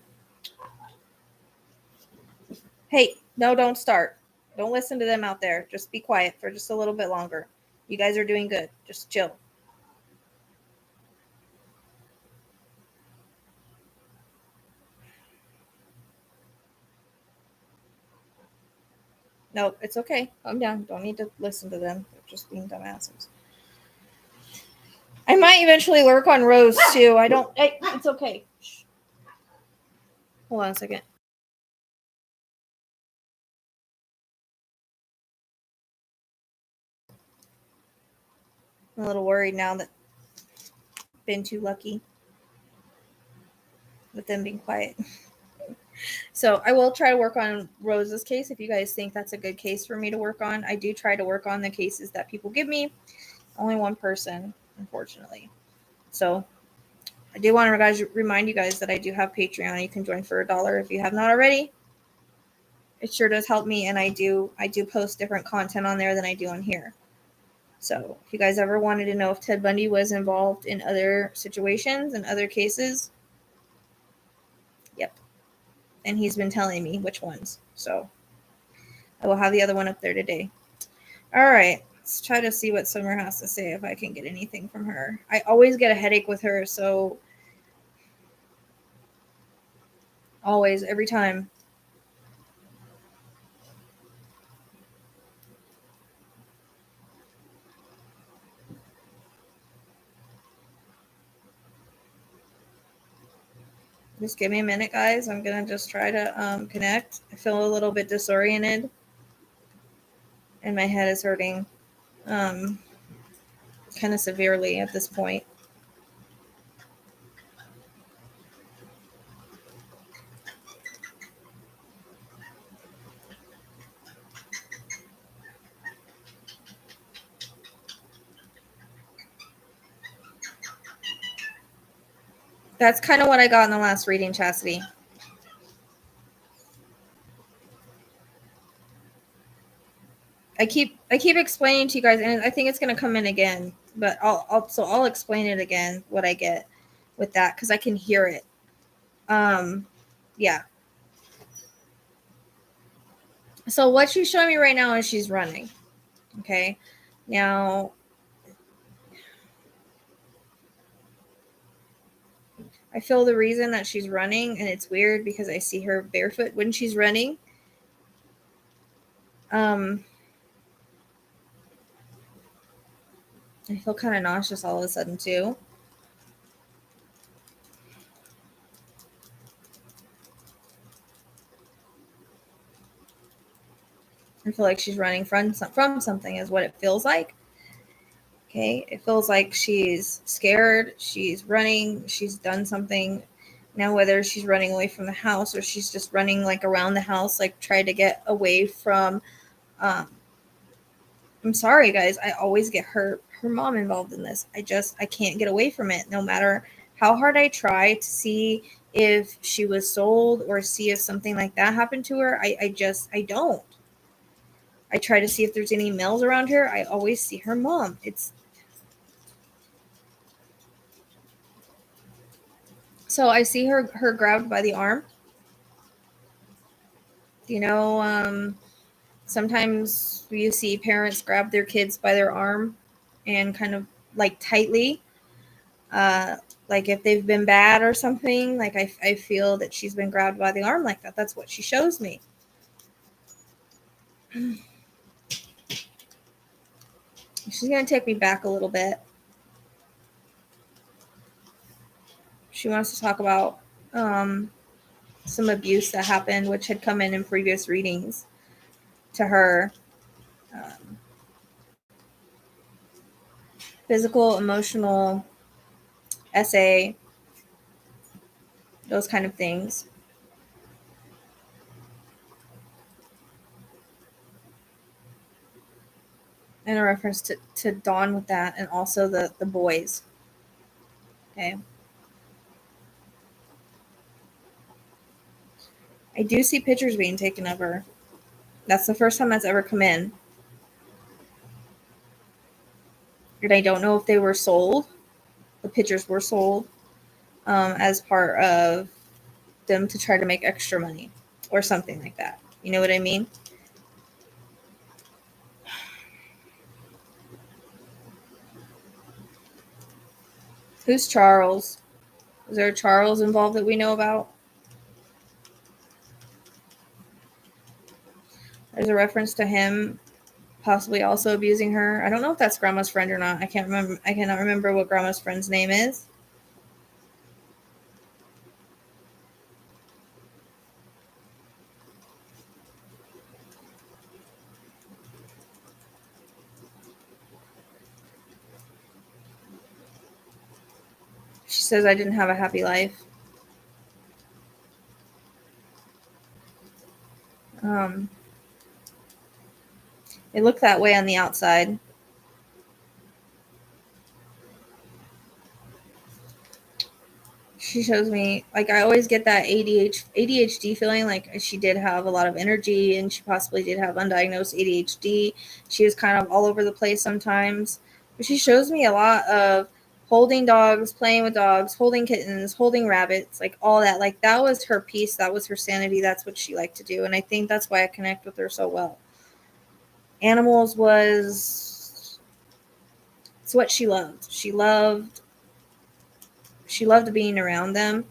hey, no, don't start. Don't listen to them out there. Just be quiet for just a little bit longer. You guys are doing good. Just chill. No, it's okay. Calm down. Don't need to listen to them. They're just being dumbasses. I might eventually work on Rose too. It's okay. Shh. Hold on a second. I'm a little worried now that I've been too lucky with them being quiet. So I will try to work on Rose's case if you guys think that's a good case for me to work on. I do try to work on the cases that people give me. Only one person, unfortunately. So I do want to remind you guys that I do have Patreon. You can join for $1 if you have not already. It sure does help me, and I do post different content on there than I do on here. So if you guys ever wanted to know if Ted Bundy was involved in other situations and other cases, yep. And he's been telling me which ones. So I will have the other one up there today. All right. Let's try to see what Summer has to say if I can get anything from her. I always get a headache with her, so always, every time. Just give me a minute, guys. I'm going to just try to connect. I feel a little bit disoriented, and my head is hurting kind of severely at this point. That's kind of what I got in the last reading, Chastity. I keep explaining to you guys, and I think it's going to come in again, but I'll explain it again, what I get with that, because I can hear it. Yeah. So what she's showing me right now is she's running. Okay. Now, I feel the reason that she's running, and it's weird because I see her barefoot when she's running. I feel kind of nauseous all of a sudden too. I feel like she's running from something is what it feels like. Okay, it feels like she's scared, she's running, she's done something. Now, whether she's running away from the house or she's just running like around the house, like try to get away from, I'm sorry, guys, I always get her mom involved in this. I can't get away from it. No matter how hard I try to see if she was sold or see if something like that happened to her, I don't. I try to see if there's any males around her. I always see her mom. So I see her grabbed by the arm. You know, sometimes you see parents grab their kids by their arm and kind of like tightly, like if they've been bad or something, like I feel that she's been grabbed by the arm like that. That's what she shows me. She's going to take me back a little bit. She wants to talk about some abuse that happened, which had come in previous readings to her. Physical, emotional, essay, those kind of things. And a reference to Dawn with that, and also the boys. Okay. I do see pictures being taken of her. That's the first time that's ever come in. And I don't know if they were sold. The pictures were sold as part of them to try to make extra money or something like that. You know what I mean? Who's Charles? Is there a Charles involved that we know about? There's a reference to him possibly also abusing her. I don't know if that's Grandma's friend or not. I cannot remember what Grandma's friend's name is. She says I didn't have a happy life. It looked that way on the outside. She shows me, like, I always get that ADHD feeling, like she did have a lot of energy and she possibly did have undiagnosed ADHD. She was kind of all over the place sometimes. But she shows me a lot of holding dogs, playing with dogs, holding kittens, holding rabbits, like all that. Like, that was her peace. That was her sanity. That's what she liked to do. And I think that's why I connect with her so well. Animals it's what she loved. She loved being around them.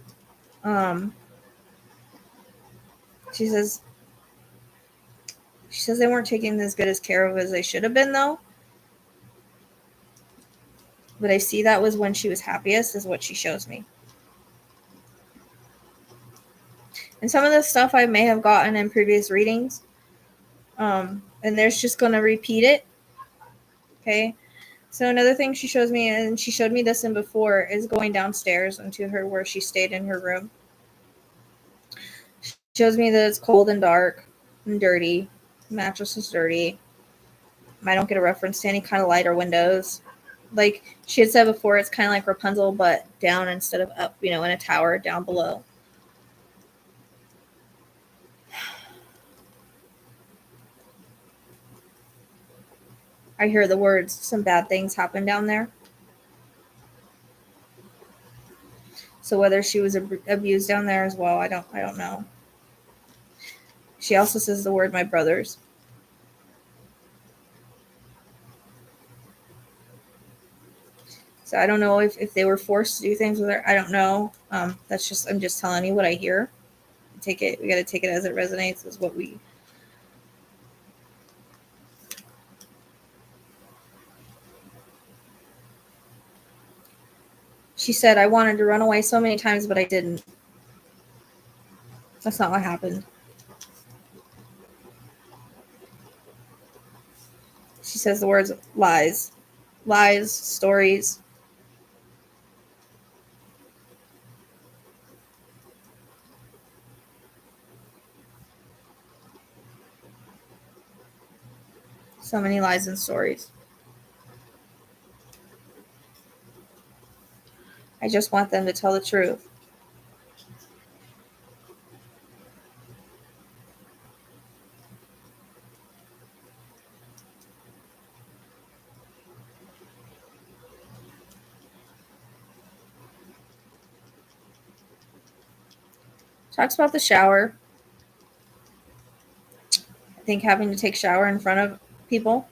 She says they weren't taken as good as care of as they should have been, though. But I see that was when she was happiest, is what she shows me. And some of the stuff I may have gotten in previous readings. And there's just going to repeat it. Okay. So another thing she shows me, and she showed me this in before, is going downstairs into her where she stayed in her room. She shows me that it's cold and dark and dirty. The mattress is dirty. I don't get a reference to any kind of light or windows. Like she had said before, it's kind of like Rapunzel, but down instead of up, in a tower down below. I hear the words, some bad things happen down there. So whether she was abused down there as well, I don't know. She also says the word, my brothers. So I don't know if they were forced to do things with her. I don't know. I'm just telling you what I hear. We got to take it as it resonates, is what we. She said, I wanted to run away so many times, but I didn't. That's not what happened. She says the words, lies. Lies, stories. So many lies and stories. I just want them to tell the truth. Talks about the shower. I think having to take shower in front of people.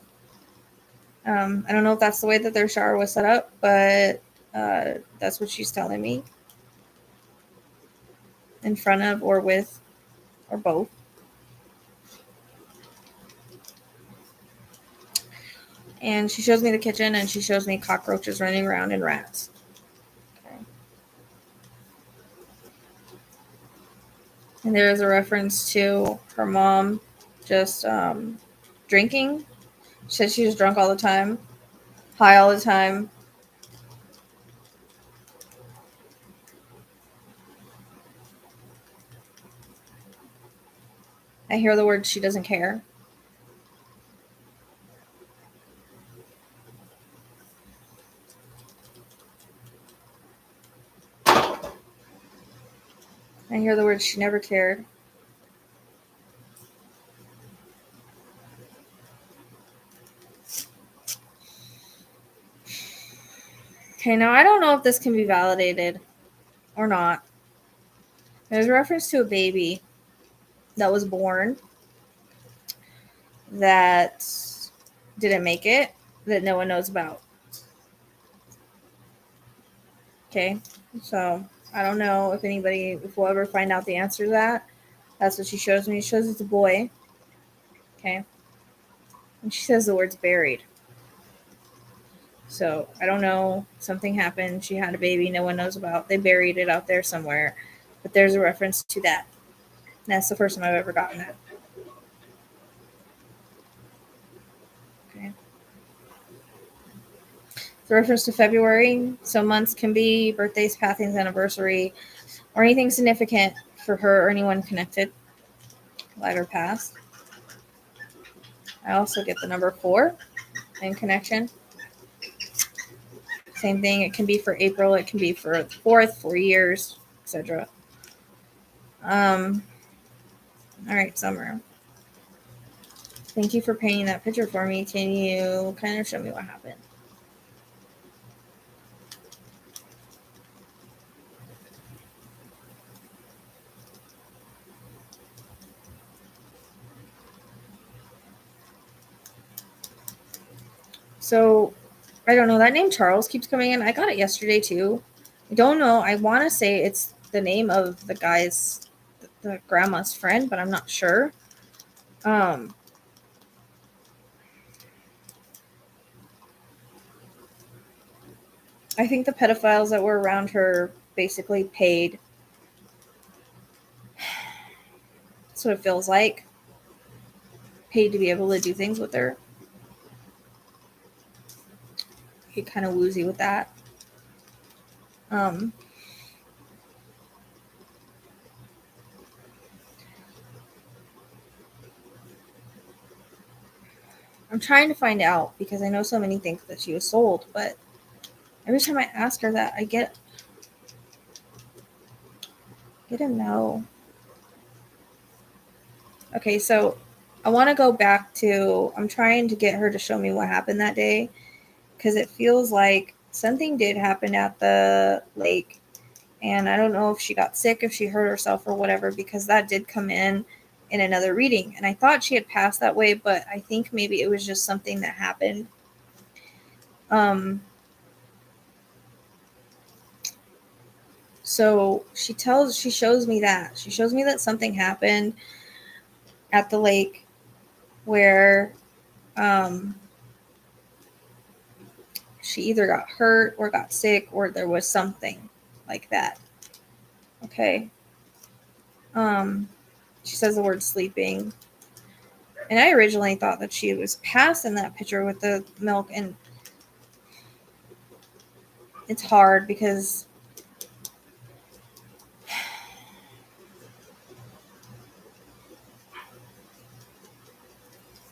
I don't know if that's the way that their shower was set up, but That's what she's telling me. In front of or with or both. And she shows me the kitchen and she shows me cockroaches running around and rats. Okay. And there is a reference to her mom just drinking. She said she was drunk all the time, high all the time. I hear the word she doesn't care. I hear the word she never cared. Okay, now I don't know if this can be validated or not. There's a reference to a baby that was born that didn't make it, that no one knows about. Okay, so I don't know if we'll ever find out the answer to that. That's what she shows me. She shows it's a boy. Okay. And she says the word's buried. So I don't know. Something happened. She had a baby no one knows about. They buried it out there somewhere. But there's a reference to that. And that's the first time I've ever gotten that. Okay. The reference to February. So months can be birthdays, passings, anniversary, or anything significant for her or anyone connected. Live or past. I also get the number 4 in connection. Same thing. It can be for April. It can be for the 4th, 4 years, etc. All right, Summer. Thank you for painting that picture for me. Can you kind of show me what happened? So, I don't know. That name Charles keeps coming in. I got it yesterday too. I don't know. I want to say it's the name of the guy's, the grandma's friend, but I'm not sure. I think the pedophiles that were around her basically paid. That's what it feels like. Paid to be able to do things with her. Get kind of woozy with that. I'm trying to find out because I know so many think that she was sold, but every time I ask her that, I get a no. Okay, so I want to go back to, I'm trying to get her to show me what happened that day because it feels like something did happen at the lake. And I don't know if she got sick, if she hurt herself or whatever, because that did come in another reading. And I thought she had passed that way, but I think maybe it was just something that happened. So she shows me that. She shows me that something happened at the lake where she either got hurt or got sick or there was something like that. Okay. She says the word sleeping. And I originally thought that she was passed in that picture with the milk, and it's hard because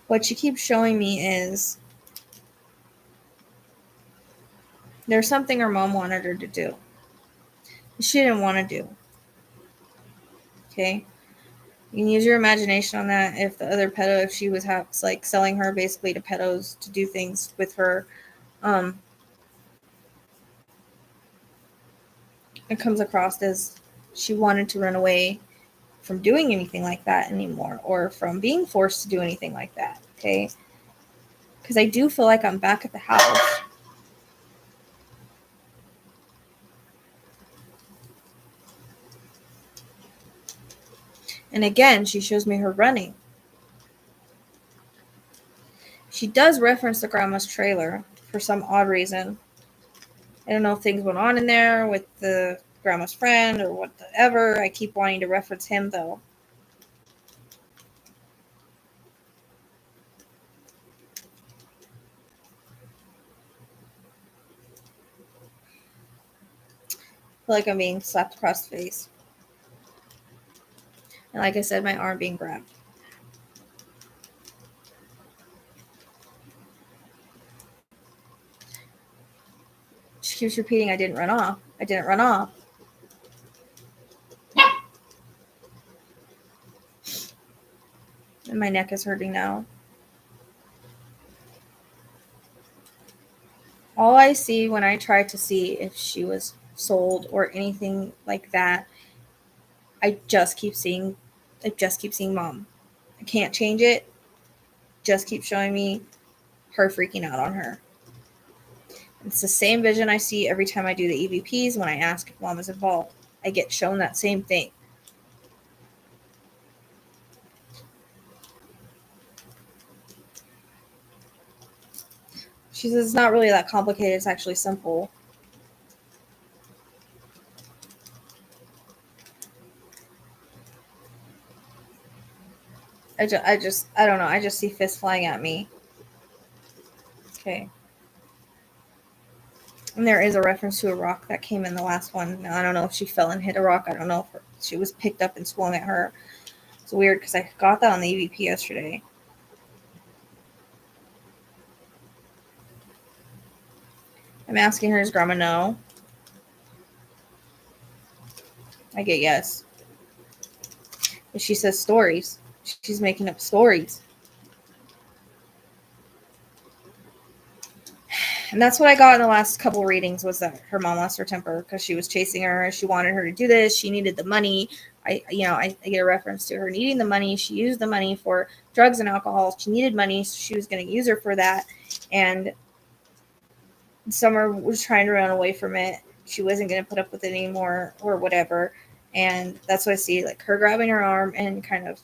what she keeps showing me is there's something her mom wanted her to do. She didn't want to do. Okay? You can use your imagination on that. If the other pedo, if she was like selling her basically to pedos to do things with her, it comes across as she wanted to run away from doing anything like that anymore or from being forced to do anything like that. Okay? Because I do feel like I'm back at the house. And again, she shows me her running. She does reference the grandma's trailer for some odd reason. I don't know if things went on in there with the grandma's friend or whatever. I keep wanting to reference him, though. I feel like I'm being slapped across the face. And like I said, my arm being grabbed. She keeps repeating, I didn't run off. I didn't run off. And my neck is hurting now. All I see when I try to see if she was sold or anything like that, I just keep seeing mom. I can't change it. Just keep showing me her freaking out on her. It's the same vision I see every time I do the EVPs when I ask if mom is involved. I get shown that same thing. She says it's not really that complicated. It's actually simple. I don't know. I just see fists flying at me. Okay. And there is a reference to a rock that came in the last one. Now, I don't know if she fell and hit a rock. I don't know if she was picked up and swung at her. It's weird because I got that on the EVP yesterday. I'm asking her, does grandma know? I get yes. But she says stories. She's making up stories. And that's what I got in the last couple readings, was that her mom lost her temper because she was chasing her. She wanted her to do this. She needed the money. I get a reference to her needing the money. She used the money for drugs and alcohol. She needed money, so she was going to use her for that. And Summer was trying to run away from it. She wasn't going to put up with it anymore or whatever. And that's what I see, like her grabbing her arm and kind of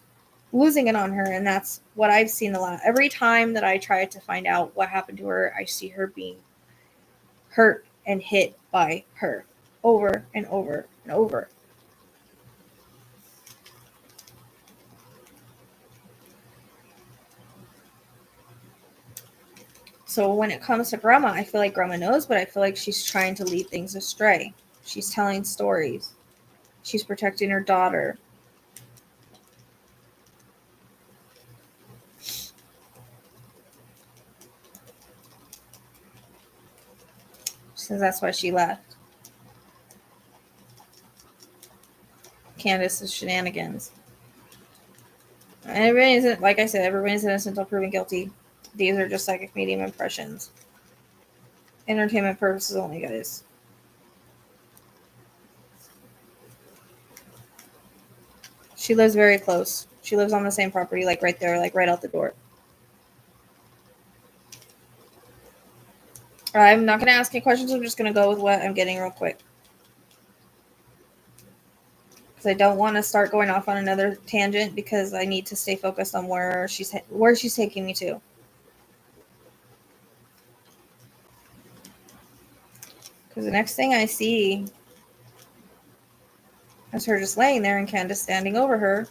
losing it on her. And that's what I've seen a lot. Every time that I try to find out what happened to her, I see her being hurt and hit by her over and over and over. So when it comes to grandma, I feel like grandma knows, but I feel like she's trying to lead things astray. She's telling stories. She's protecting her daughter. Since that's why she left. Candace's shenanigans. And everybody isn't, like I said, everybody's innocent until proven guilty. These are just psychic medium impressions. Entertainment purposes only, guys. She lives very close. She lives on the same property, like right there, like right out the door. I'm not going to ask any questions. I'm just going to go with what I'm getting real quick. Because I don't want to start going off on another tangent, because I need to stay focused on where she's taking me to. Because the next thing I see is her just laying there and Candace standing over her.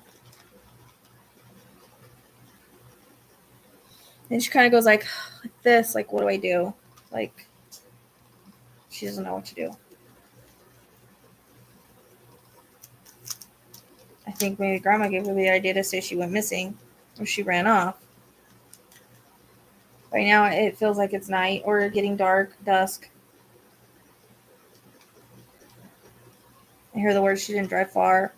And she kind of goes like this, like, what do I do? Like, she doesn't know what to do. I think maybe grandma gave her the idea to say she went missing or she ran off. Right now it feels like it's night or getting dark, dusk. I hear the words, she didn't drive far.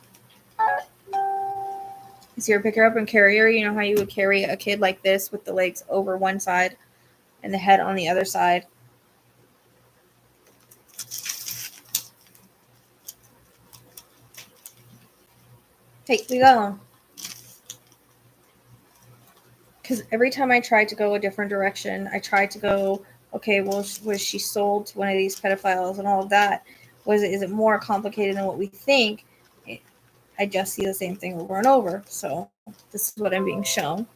You see her pick her up and carry her. You know how you would carry a kid like this with the legs over one side and the head on the other side. Hey, leave that alone. Because every time I try to go a different direction, I try to go, okay, well, was she sold to one of these pedophiles and all of that? Is it more complicated than what we think? I just see the same thing over and over. So this is what I'm being shown.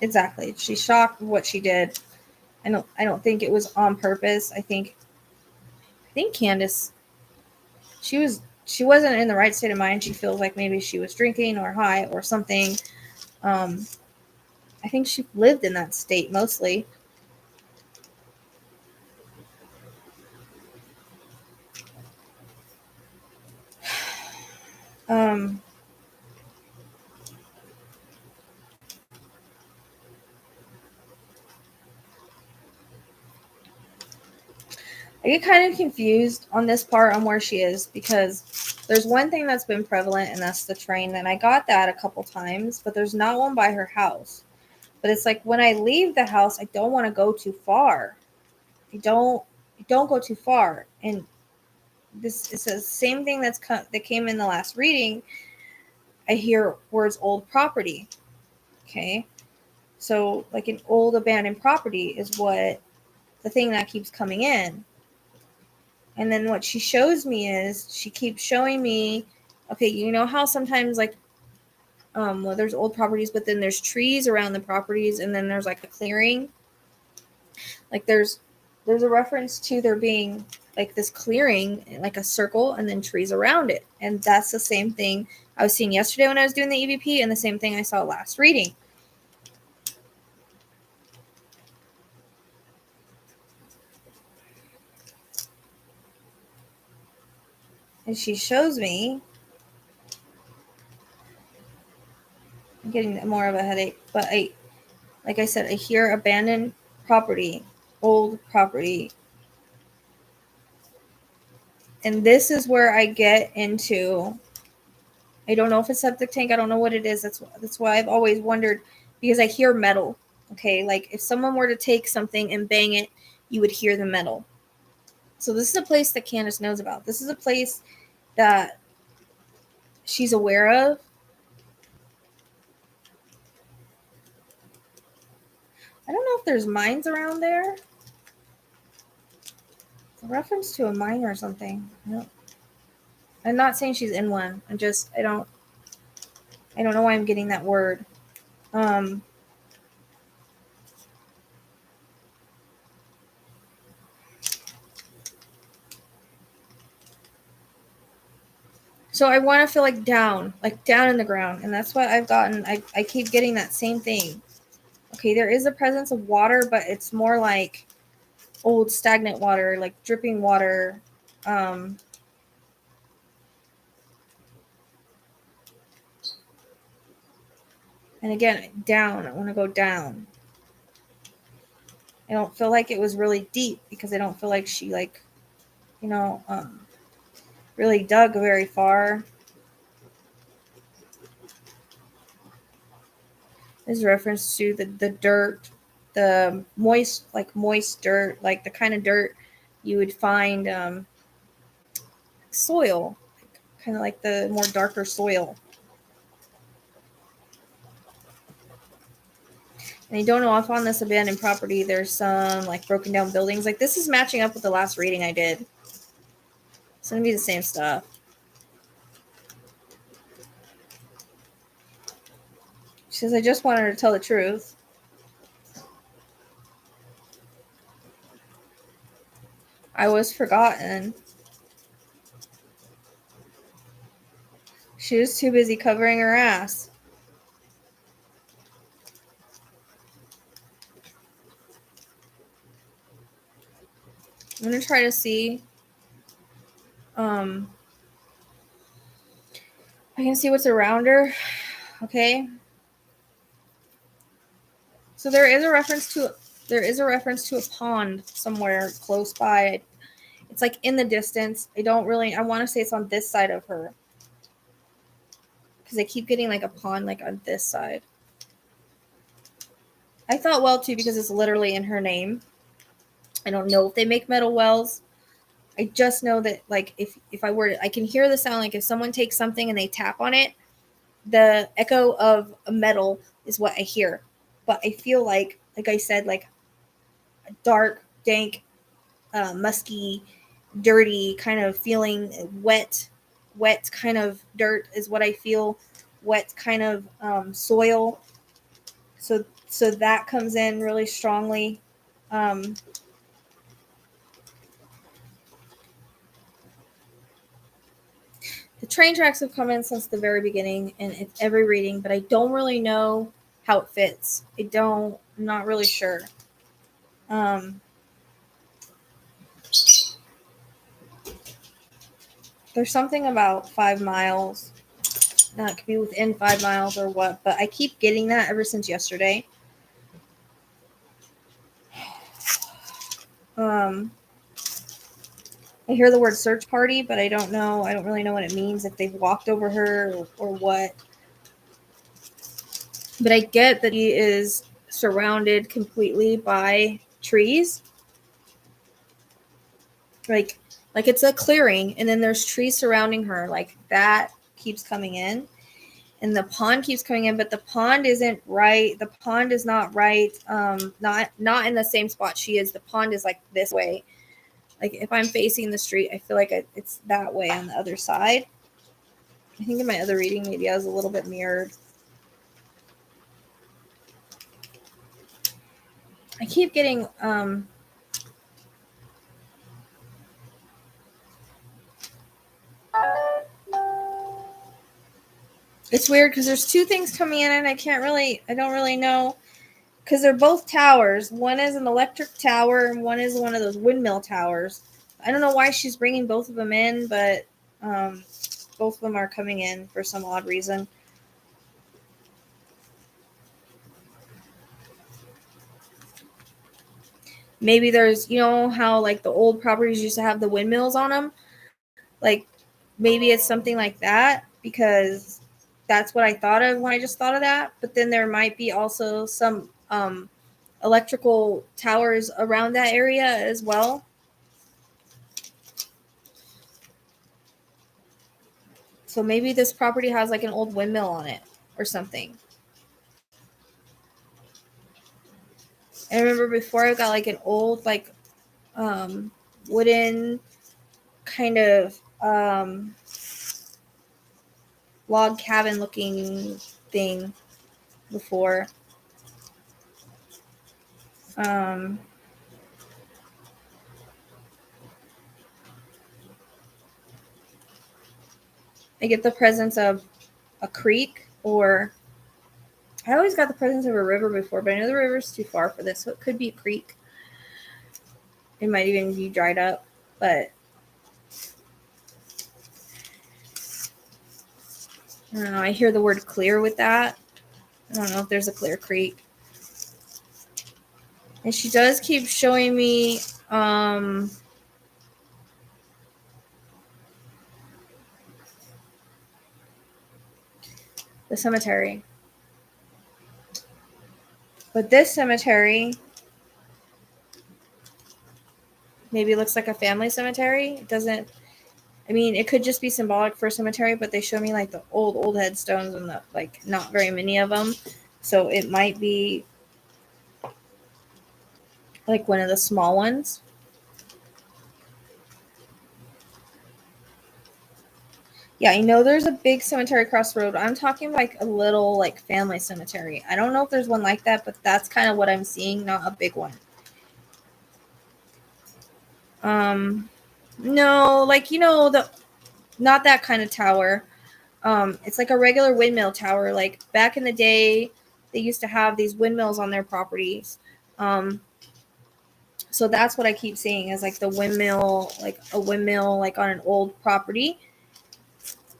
Exactly. She's shocked with what she did. I don't think it was on purpose. I think Candace, she wasn't in the right state of mind. She feels like maybe she was drinking or high or something. I think she lived in that state mostly. I get kind of confused on this part on where she is, because there's one thing that's been prevalent, and that's the train. And I got that a couple times, but there's not one by her house. But it's like when I leave the house, I don't want to go too far. I don't go too far. And this is the same thing that came in the last reading. I hear words old property. Okay. So like an old abandoned property is what the thing that keeps coming in. And then what she shows me is she keeps showing me, okay, you know how sometimes like well, there's old properties, but then there's trees around the properties, and then there's like a clearing. Like there's a reference to there being like this clearing, like a circle, and then trees around it. And that's the same thing I was seeing yesterday when I was doing the EVP, and the same thing I saw last reading. And she shows me, I'm getting more of a headache, but like I said, I hear abandoned property, old property. And this is where I get into, I don't know if it's septic tank, I don't know what it is. That's why I've always wondered, because I hear metal. Okay, like if someone were to take something and bang it, you would hear the metal. So this is a place that Candace knows about. This is a place that she's aware of. I don't know if there's mines around there. It's a reference to a mine or something. No. I'm not saying she's in one. I don't know why I'm getting that word. So I want to feel like down in the ground. And that's what I've gotten. I keep getting that same thing. Okay, there is a presence of water, but it's more like old stagnant water, like dripping water. And again, down. I want to go down. I don't feel like it was really deep, because I don't feel like she really dug very far. There's a reference to the dirt, the moist dirt, like the kind of dirt you would find soil, kind of like the more darker soil. And I don't know if on this abandoned property there's some like broken down buildings. Like this is matching up with the last reading I did. It's going to be the same stuff. She says, I just want her to tell the truth. I was forgotten. She was too busy covering her ass. I'm going to try to see. I can see what's around her. Okay. So there is a reference to a pond somewhere close by. It's like in the distance. I want to say it's on this side of her, because I keep getting like a pond like on this side. I thought well too, because it's literally in her name. I don't know if they make metal wells. I just know that like if I can hear the sound, like if someone takes something and they tap on it, the echo of a metal is what I hear. But I feel like I said, like a dark, dank, musky, dirty, kind of feeling wet kind of dirt is what I feel, wet kind of soil. So that comes in really strongly. The train tracks have come in since the very beginning and it's every reading, but I don't really know how it fits. I'm not really sure. There's something about 5 miles. Now it could be within 5 miles or what, but I keep getting that ever since yesterday. I hear the word search party, but I don't know. I don't really know what it means, if they've walked over her or what. But I get that he is surrounded completely by trees. Like it's a clearing, and then there's trees surrounding her. Like that keeps coming in. And the pond keeps coming in, but the pond isn't right. The pond is not right. Not in the same spot she is. The pond is like this way. Like if I'm facing the street, I feel like it's that way on the other side. I think in my other reading, maybe I was a little bit mirrored. I keep getting it's weird because there's two things coming in and I don't really know, because they're both towers. One is an electric tower and one is one of those windmill towers. I don't know why she's bringing both of them in, but both of them are coming in for some odd reason. Maybe there's, how like the old properties used to have the windmills on them. Like maybe it's something like that, because that's what I thought of when I just thought of that. But then there might be also some electrical towers around that area as well. So maybe this property has like an old windmill on it or something. I remember before I got like an old like wooden kind of log cabin looking thing before. I get the presence of a creek, or I always got the presence of a river before, but I know the river's too far for this, so it could be a creek. It might even be dried up, but I don't know. I hear the word clear with that. I don't know if there's a clear creek. And she does keep showing me the cemetery. But this cemetery maybe looks like a family cemetery. It doesn't. I mean, it could just be symbolic for a cemetery, but they show me like the old headstones and like not very many of them. So it might be like one of the small ones. Yeah, I know there's a big cemetery across the road. I'm talking like a little like family cemetery. I don't know if there's one like that, but that's kind of what I'm seeing, not a big one. No, like not that kind of tower. It's like a regular windmill tower. Like back in the day, they used to have these windmills on their properties. So that's what I keep seeing is like the windmill, like a windmill, like on an old property,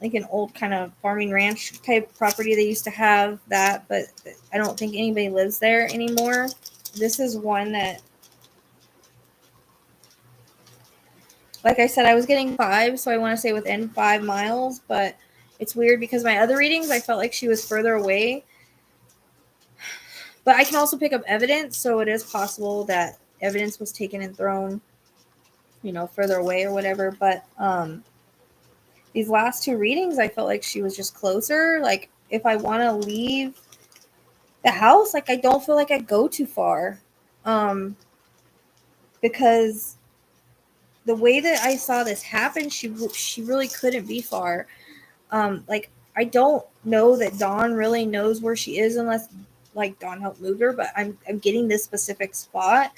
like an old kind of farming ranch type property. They used to have that, but I don't think anybody lives there anymore. This is one that, like I said, I was getting 5, so I want to say within 5 miles, but it's weird because my other readings, I felt like she was further away. But I can also pick up evidence, so it is possible that evidence was taken and thrown, further away or whatever. But these last 2 readings, I felt like she was just closer. Like, if I want to leave the house, like, I don't feel like I go too far. Because the way that I saw this happen, she really couldn't be far. Like, I don't know that Dawn really knows where she is unless like Dawn helped move her, but I'm getting this specific spot.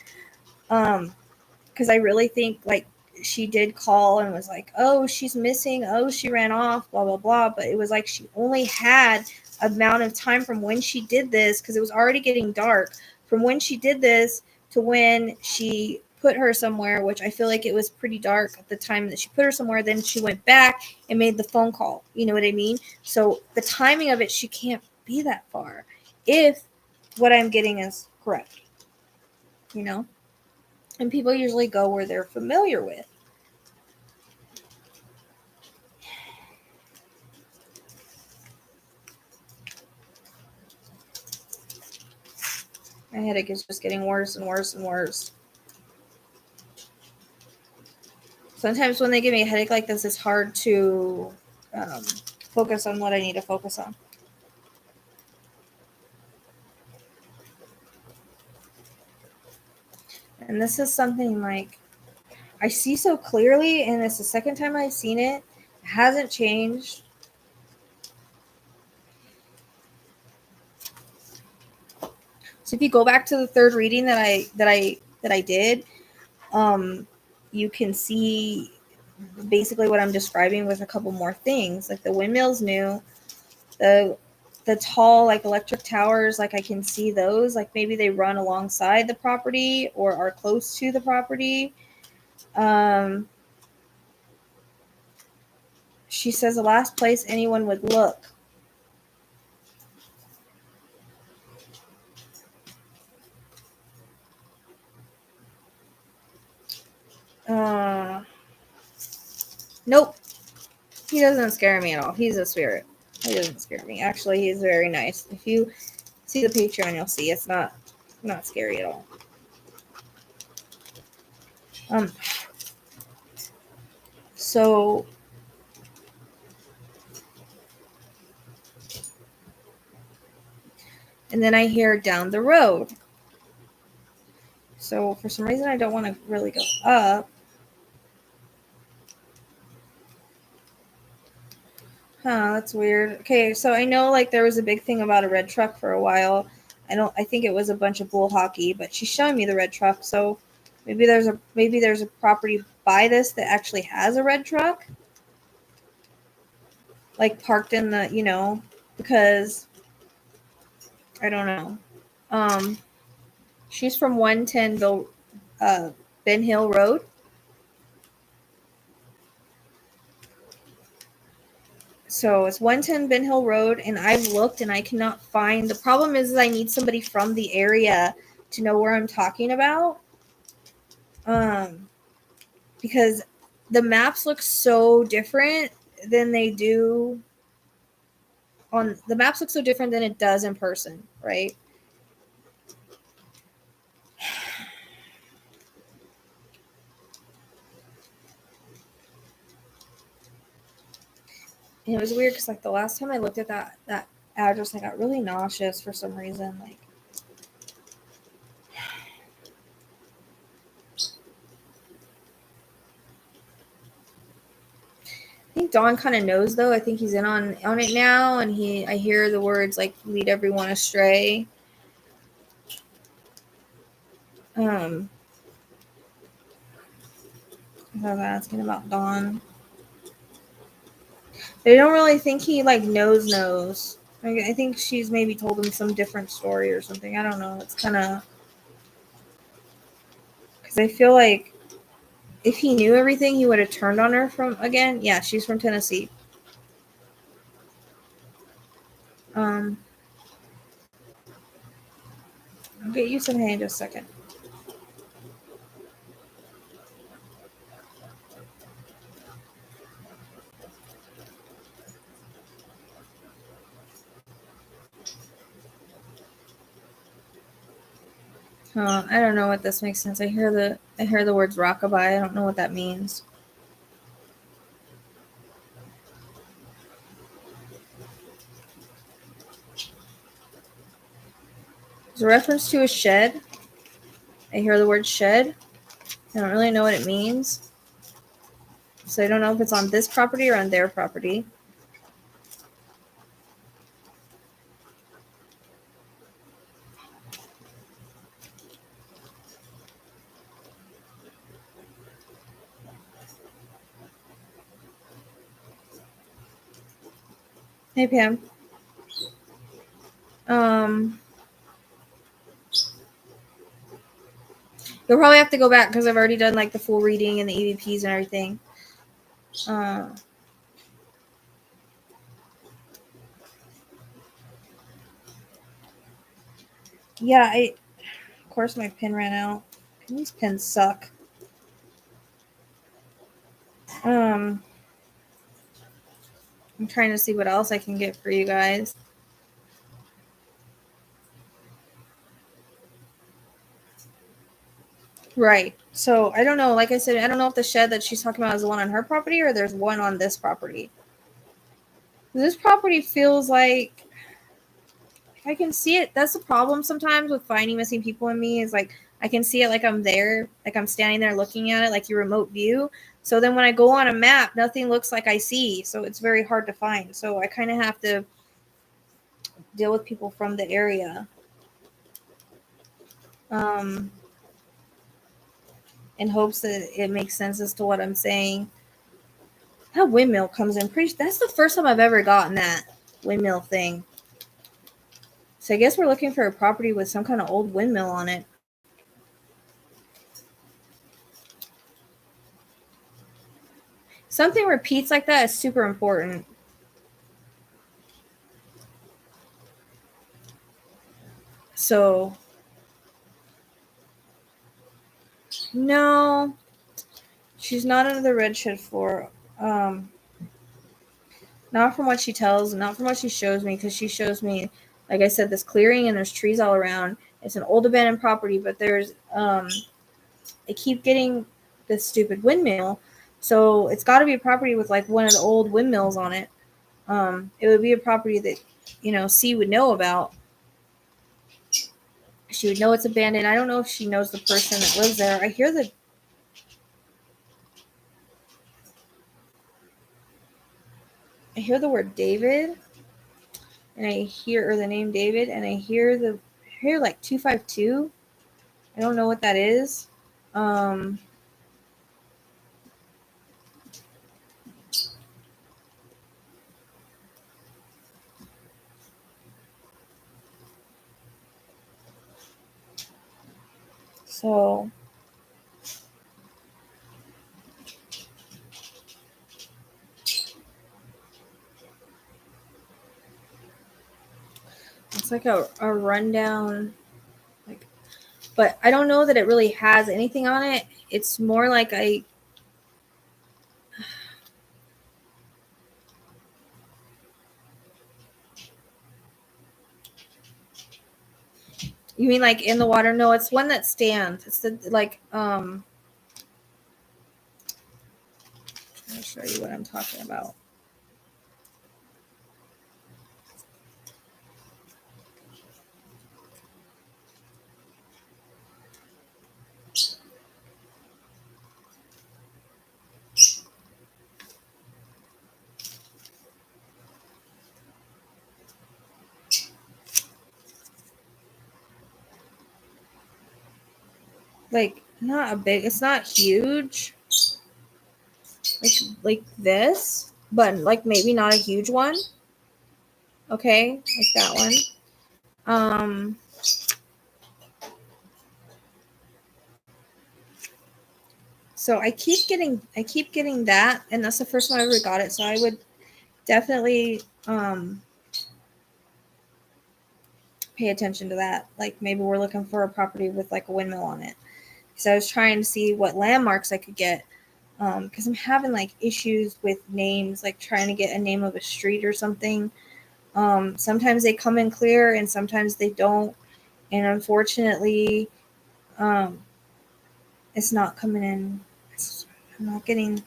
Because I really think like she did call and was like, oh, she's missing, oh, she ran off, blah blah blah. But it was like she only had amount of time from when she did this, because it was already getting dark, from when she did this to when she put her somewhere, which I feel like it was pretty dark at the time that she put her somewhere. Then she went back and made the phone call. You know what I mean? So the timing of it, she can't be that far if what I'm getting is correct. You know? And people usually go where they're familiar with. My headache is just getting worse and worse and worse. Sometimes when they give me a headache like this, it's hard to focus on what I need to focus on. And this is something like I see so clearly, and it's the second time I've seen it. It hasn't changed. So if you go back to the third reading that I did, you can see basically what I'm describing with a couple more things. Like the windmill's new, the tall like electric towers, like I can see those, like maybe they run alongside the property or are close to the property. She says the last place anyone would look. Nope. He doesn't scare me at all. He's a spirit. He doesn't scare me. Actually, he's very nice. If you see the Pateron, you'll see it's not scary at all. So and then I hear down the road. So for some reason I don't want to really go up. That's weird. Okay, so I know like there was a big thing about a red truck for a while. I think it was a bunch of bull hockey, but she's showing me the red truck, so maybe there's a property by this that actually has a red truck. Like parked in the, because I don't know. She's from 110 Ben Hill Road. So it's 110 Ben Hill Road, and I've looked and I cannot find. The problem is I need somebody from the area to know where I'm talking about. Because the maps look so different than they do on the maps look so different than it does in person, right? And it was weird because like the last time I looked at that address, I got really nauseous for some reason. Like, I think Dawn kind of knows though. I think he's in on it now, and I hear the words like "lead everyone astray." I was asking about Dawn. I don't really think he like knows. I think she's maybe told him some different story or something. I don't know. It's kind of because I feel like if he knew everything, he would have turned on her from again. Yeah, she's from Tennessee. I'll get you some hay in just a second. I don't know what this makes sense. I hear the words rockabye. I don't know what that means. There's a reference to a shed. I hear the word shed. I don't really know what it means. So I don't know if it's on this property or on their property. Hey, Pam. You'll probably have to go back because I've already done like the full reading and the EVPs and everything. Yeah, of course my pen ran out. These pens suck. I'm trying to see what else I can get for you guys. Right. So I don't know. Like I said, I don't know if the shed that she's talking about is the one on her property or there's one on this property. This property feels like I can see it. That's the problem sometimes with finding missing people in me is like I can see it like I'm there, like I'm standing there looking at it, like your remote view. So then when I go on a map, nothing looks like I see. So it's very hard to find. So I kind of have to deal with people from the area. In hopes that it makes sense as to what I'm saying. That windmill comes in that's the first time I've ever gotten that windmill thing. So I guess we're looking for a property with some kind of old windmill on it. Something repeats like that is super important. So, no, she's not under the red shed floor. Not from what she tells, not from what she shows me, because she shows me, like I said, this clearing and there's trees all around. It's an old abandoned property, but there's, I keep getting this stupid windmill. So it's got to be a property with like one of the old windmills on it. It would be a property that, C would know about. She would know it's abandoned. I don't know if she knows the person that lives there. I hear the word David, and I hear the name David, and I hear like 252. I don't know what that is. So it's like a rundown, like, but I don't know that it really has anything on it. It's more like you mean like in the water? No, it's one that stands. It's the like I'll show you what I'm talking about. Like not a big, it's not huge. Like this, but like maybe not a huge one. Okay, like that one. So I keep getting that, and that's the first time I ever got it. So I would definitely pay attention to that. Like maybe we're looking for a property with like a windmill on it. So I was trying to see what landmarks I could get. Because I'm having like issues with names, like trying to get a name of a street or something. Sometimes they come in clear and sometimes they don't. And unfortunately, it's not coming in. I'm not getting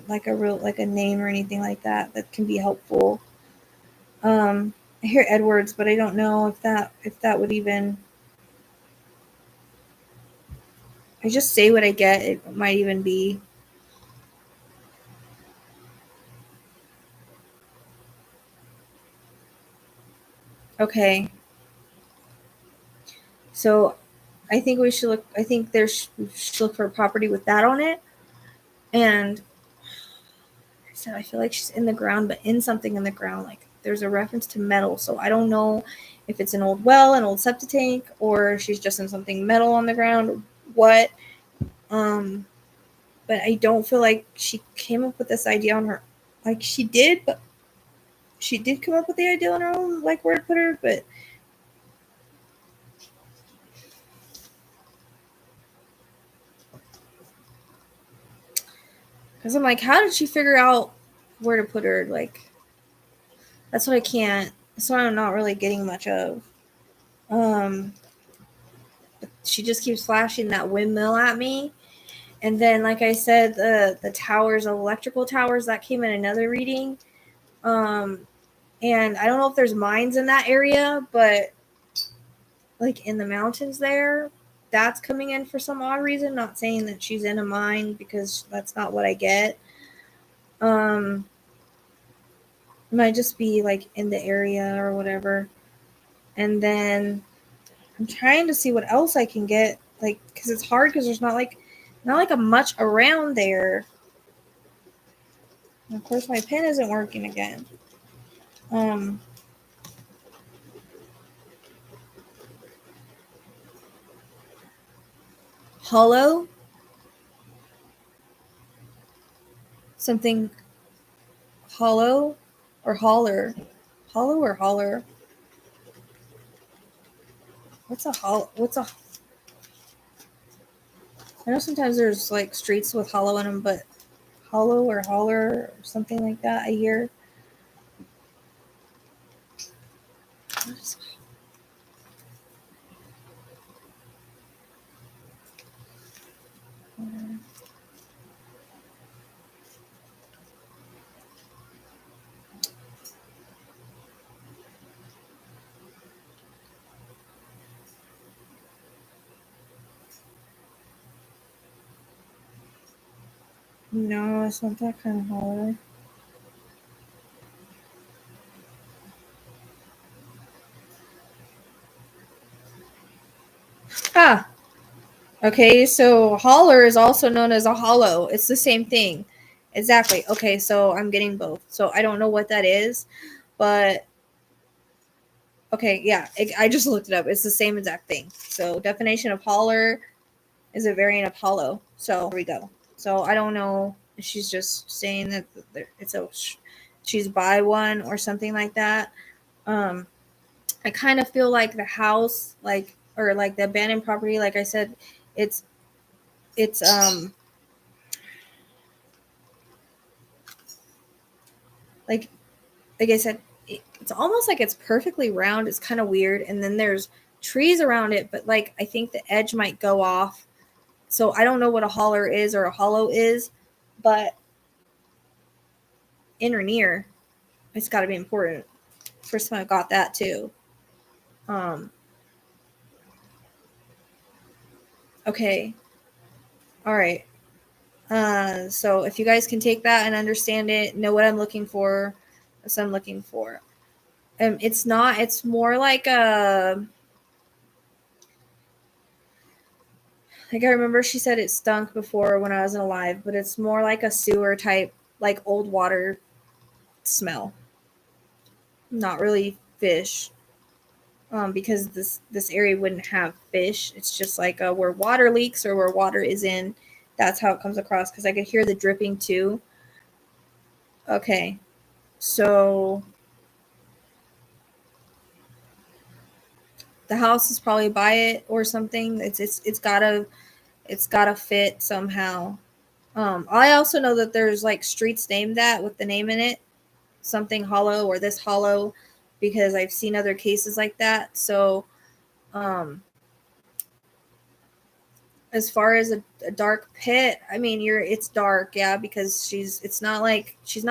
like a name or anything like that can be helpful. I hear Edwards, but I don't know if that would even. I just say what I get. It might even be. Okay. So I think we should look. I think we should look for a property with that on it. And I feel like she's in the ground, but in something in the ground. Like there's a reference to metal. So I don't know if it's an old well, an old septic tank, or she's just in something metal on the ground. What? But I don't feel like she came up with this idea on her. Like she did, but she did come up with the idea on her own, like where to put her. But because I'm like, how did she figure out where to put her? Like that's what I can't. That's what I'm not really getting much of. She just keeps flashing that windmill at me. And then, like I said, the towers, electrical towers, that came in another reading. And I don't know if there's mines in that area, but like in the mountains there, that's coming in for some odd reason. Not saying that she's in a mine because that's not what I get. It might just be like in the area or whatever. And then I'm trying to see what else I can get, like, because it's hard because there's not like a much around there. And of course, my pen isn't working again. Hollow, something hollow, or holler, hollow or holler. What's a hollow? I know sometimes there's like streets with hollow in them, but hollow or holler or something like that. I hear. No, it's not that kind of holler. Ah, okay. So holler is also known as a hollow. It's the same thing. Exactly. Okay, so I'm getting both. So I don't know what that is, but okay, yeah. I just looked it up. It's the same exact thing. So definition of holler is a variant of hollow. So there we go. So I don't know if she's just saying that she's by one or something like that. I kind of feel like the house, or like the abandoned property, like I said, it's like I said, it's almost like it's perfectly round. It's kind of weird, and then there's trees around it, but like I think the edge might go off. So I don't know what a holler is or a hollow is, but in or near, it's got to be important. First time I got that too. Okay. All right. So if you guys can take that and understand it, know what I'm looking for, that's what I'm looking for. It's not. It's more like a. Like I remember she said it stunk before when I wasn't alive, but it's more like a sewer type, like old water smell. Not really fish. Because this area wouldn't have fish. It's just like where water leaks or where water is in. That's how it comes across. Because I could hear the dripping too. Okay, so the house is probably by it or something. It's gotta fit somehow. I also know that there's like streets named that with the name in it, something hollow or this hollow, because I've seen other cases like that. So, as far as a dark pit, I mean, it's dark, yeah, because it's not like she's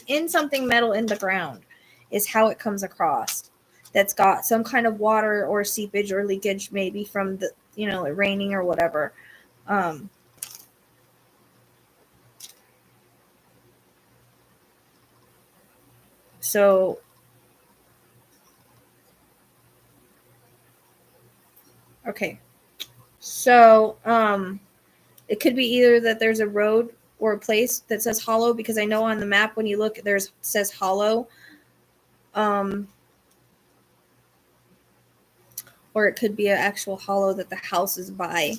in something metal in the ground, is how it comes across. That's got some kind of water or seepage or leakage, maybe from the it raining or whatever. Um, so Okay. So, it could be either that there's a road or a place that says hollow, because I know on the map when you look, says hollow. Or it could be an actual hollow that the house is by.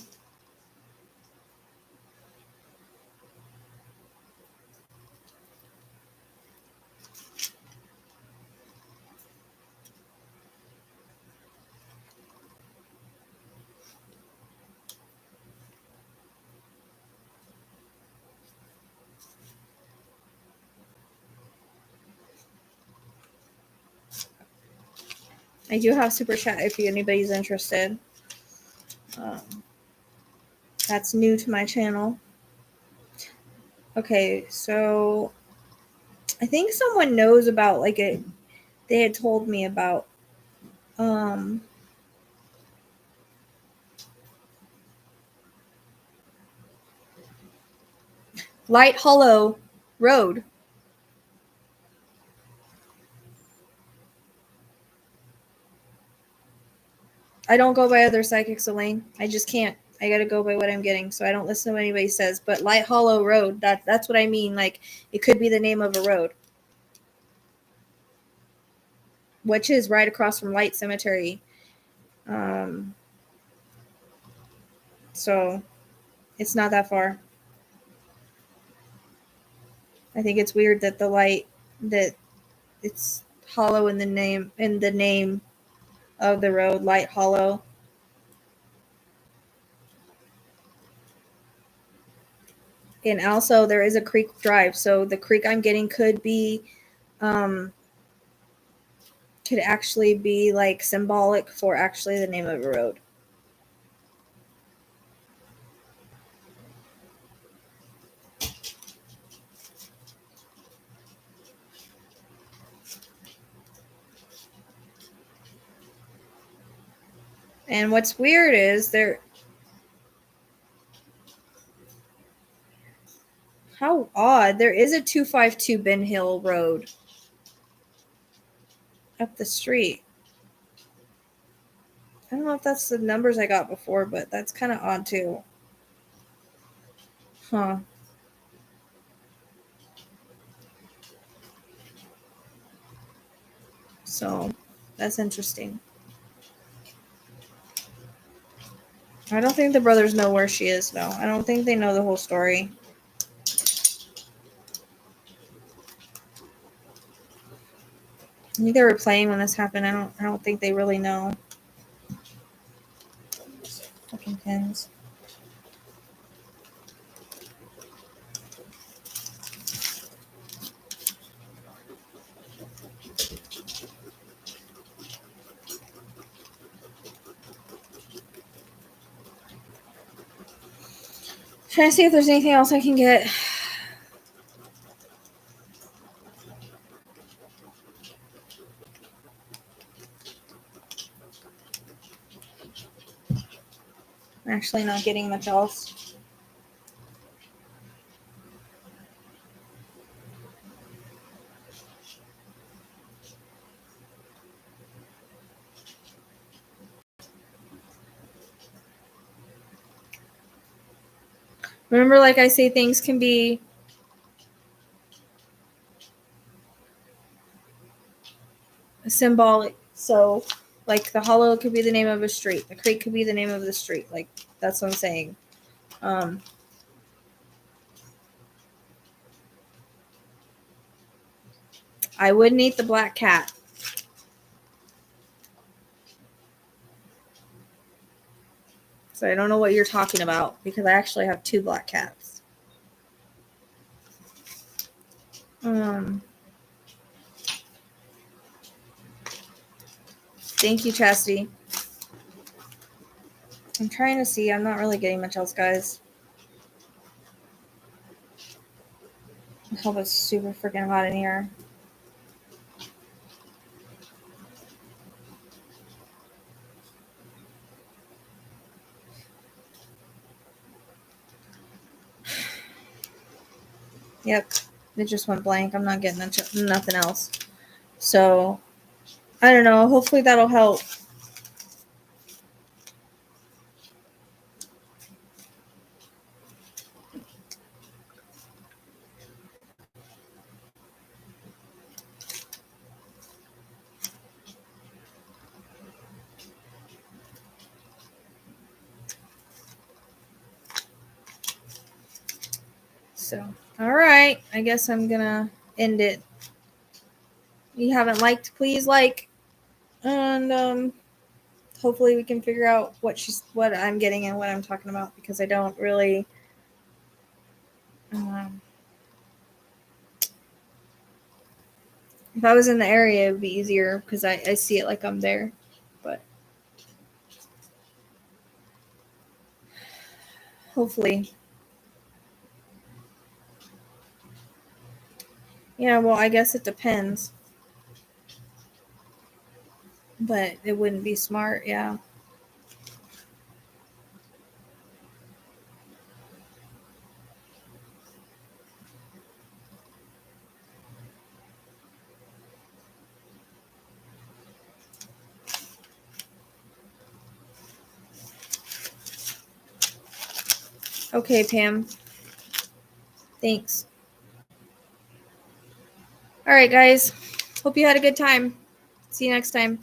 I do have super chat if anybody's interested. That's new to my channel. Okay, so I think someone knows about like it. They had told me about Light Hollow Road. I don't go by other psychics, Elaine. I just can't. I gotta go by what I'm getting, so I don't listen to what anybody says. But Light Hollow Road, that's what I mean. Like, it could be the name of a road, which is right across from Light Cemetery. So it's not that far. I think it's weird that that it's hollow in the name of the road, Light Hollow. And also there is a creek drive, so the creek I'm getting could actually be like symbolic for actually the name of a road. And what's weird is how odd, there is a 252 Ben Hill Road up the street. I don't know if that's the numbers I got before, but that's kind of odd too. Huh. So that's interesting. I don't think the brothers know where she is, though. I don't think they know the whole story. I think they were playing when this happened. I don't think they really know. Fucking pins. Trying to see if there's anything else I can get. I'm actually not getting much else. Remember, like I say, things can be symbolic. So, like, the hollow could be the name of a street. The creek could be the name of the street. Like, that's what I'm saying. I wouldn't eat the black cat. So I don't know what you're talking about, because I actually have 2 black cats. Thank you, Chastity. I'm trying to see. I'm not really getting much else, guys. I hope it's super freaking hot in here. Yep, it just went blank. I'm not getting nothing else. So, I don't know. Hopefully that'll help. So, all right. I guess I'm going to end it. If you haven't liked, please like. And hopefully we can figure out what I'm getting and what I'm talking about, because I don't really if I was in the area, it would be easier because I see it like I'm there. But hopefully. Yeah, well, I guess it depends. But it wouldn't be smart, yeah. Okay, Pam. Thanks. All right, guys. Hope you had a good time. See you next time.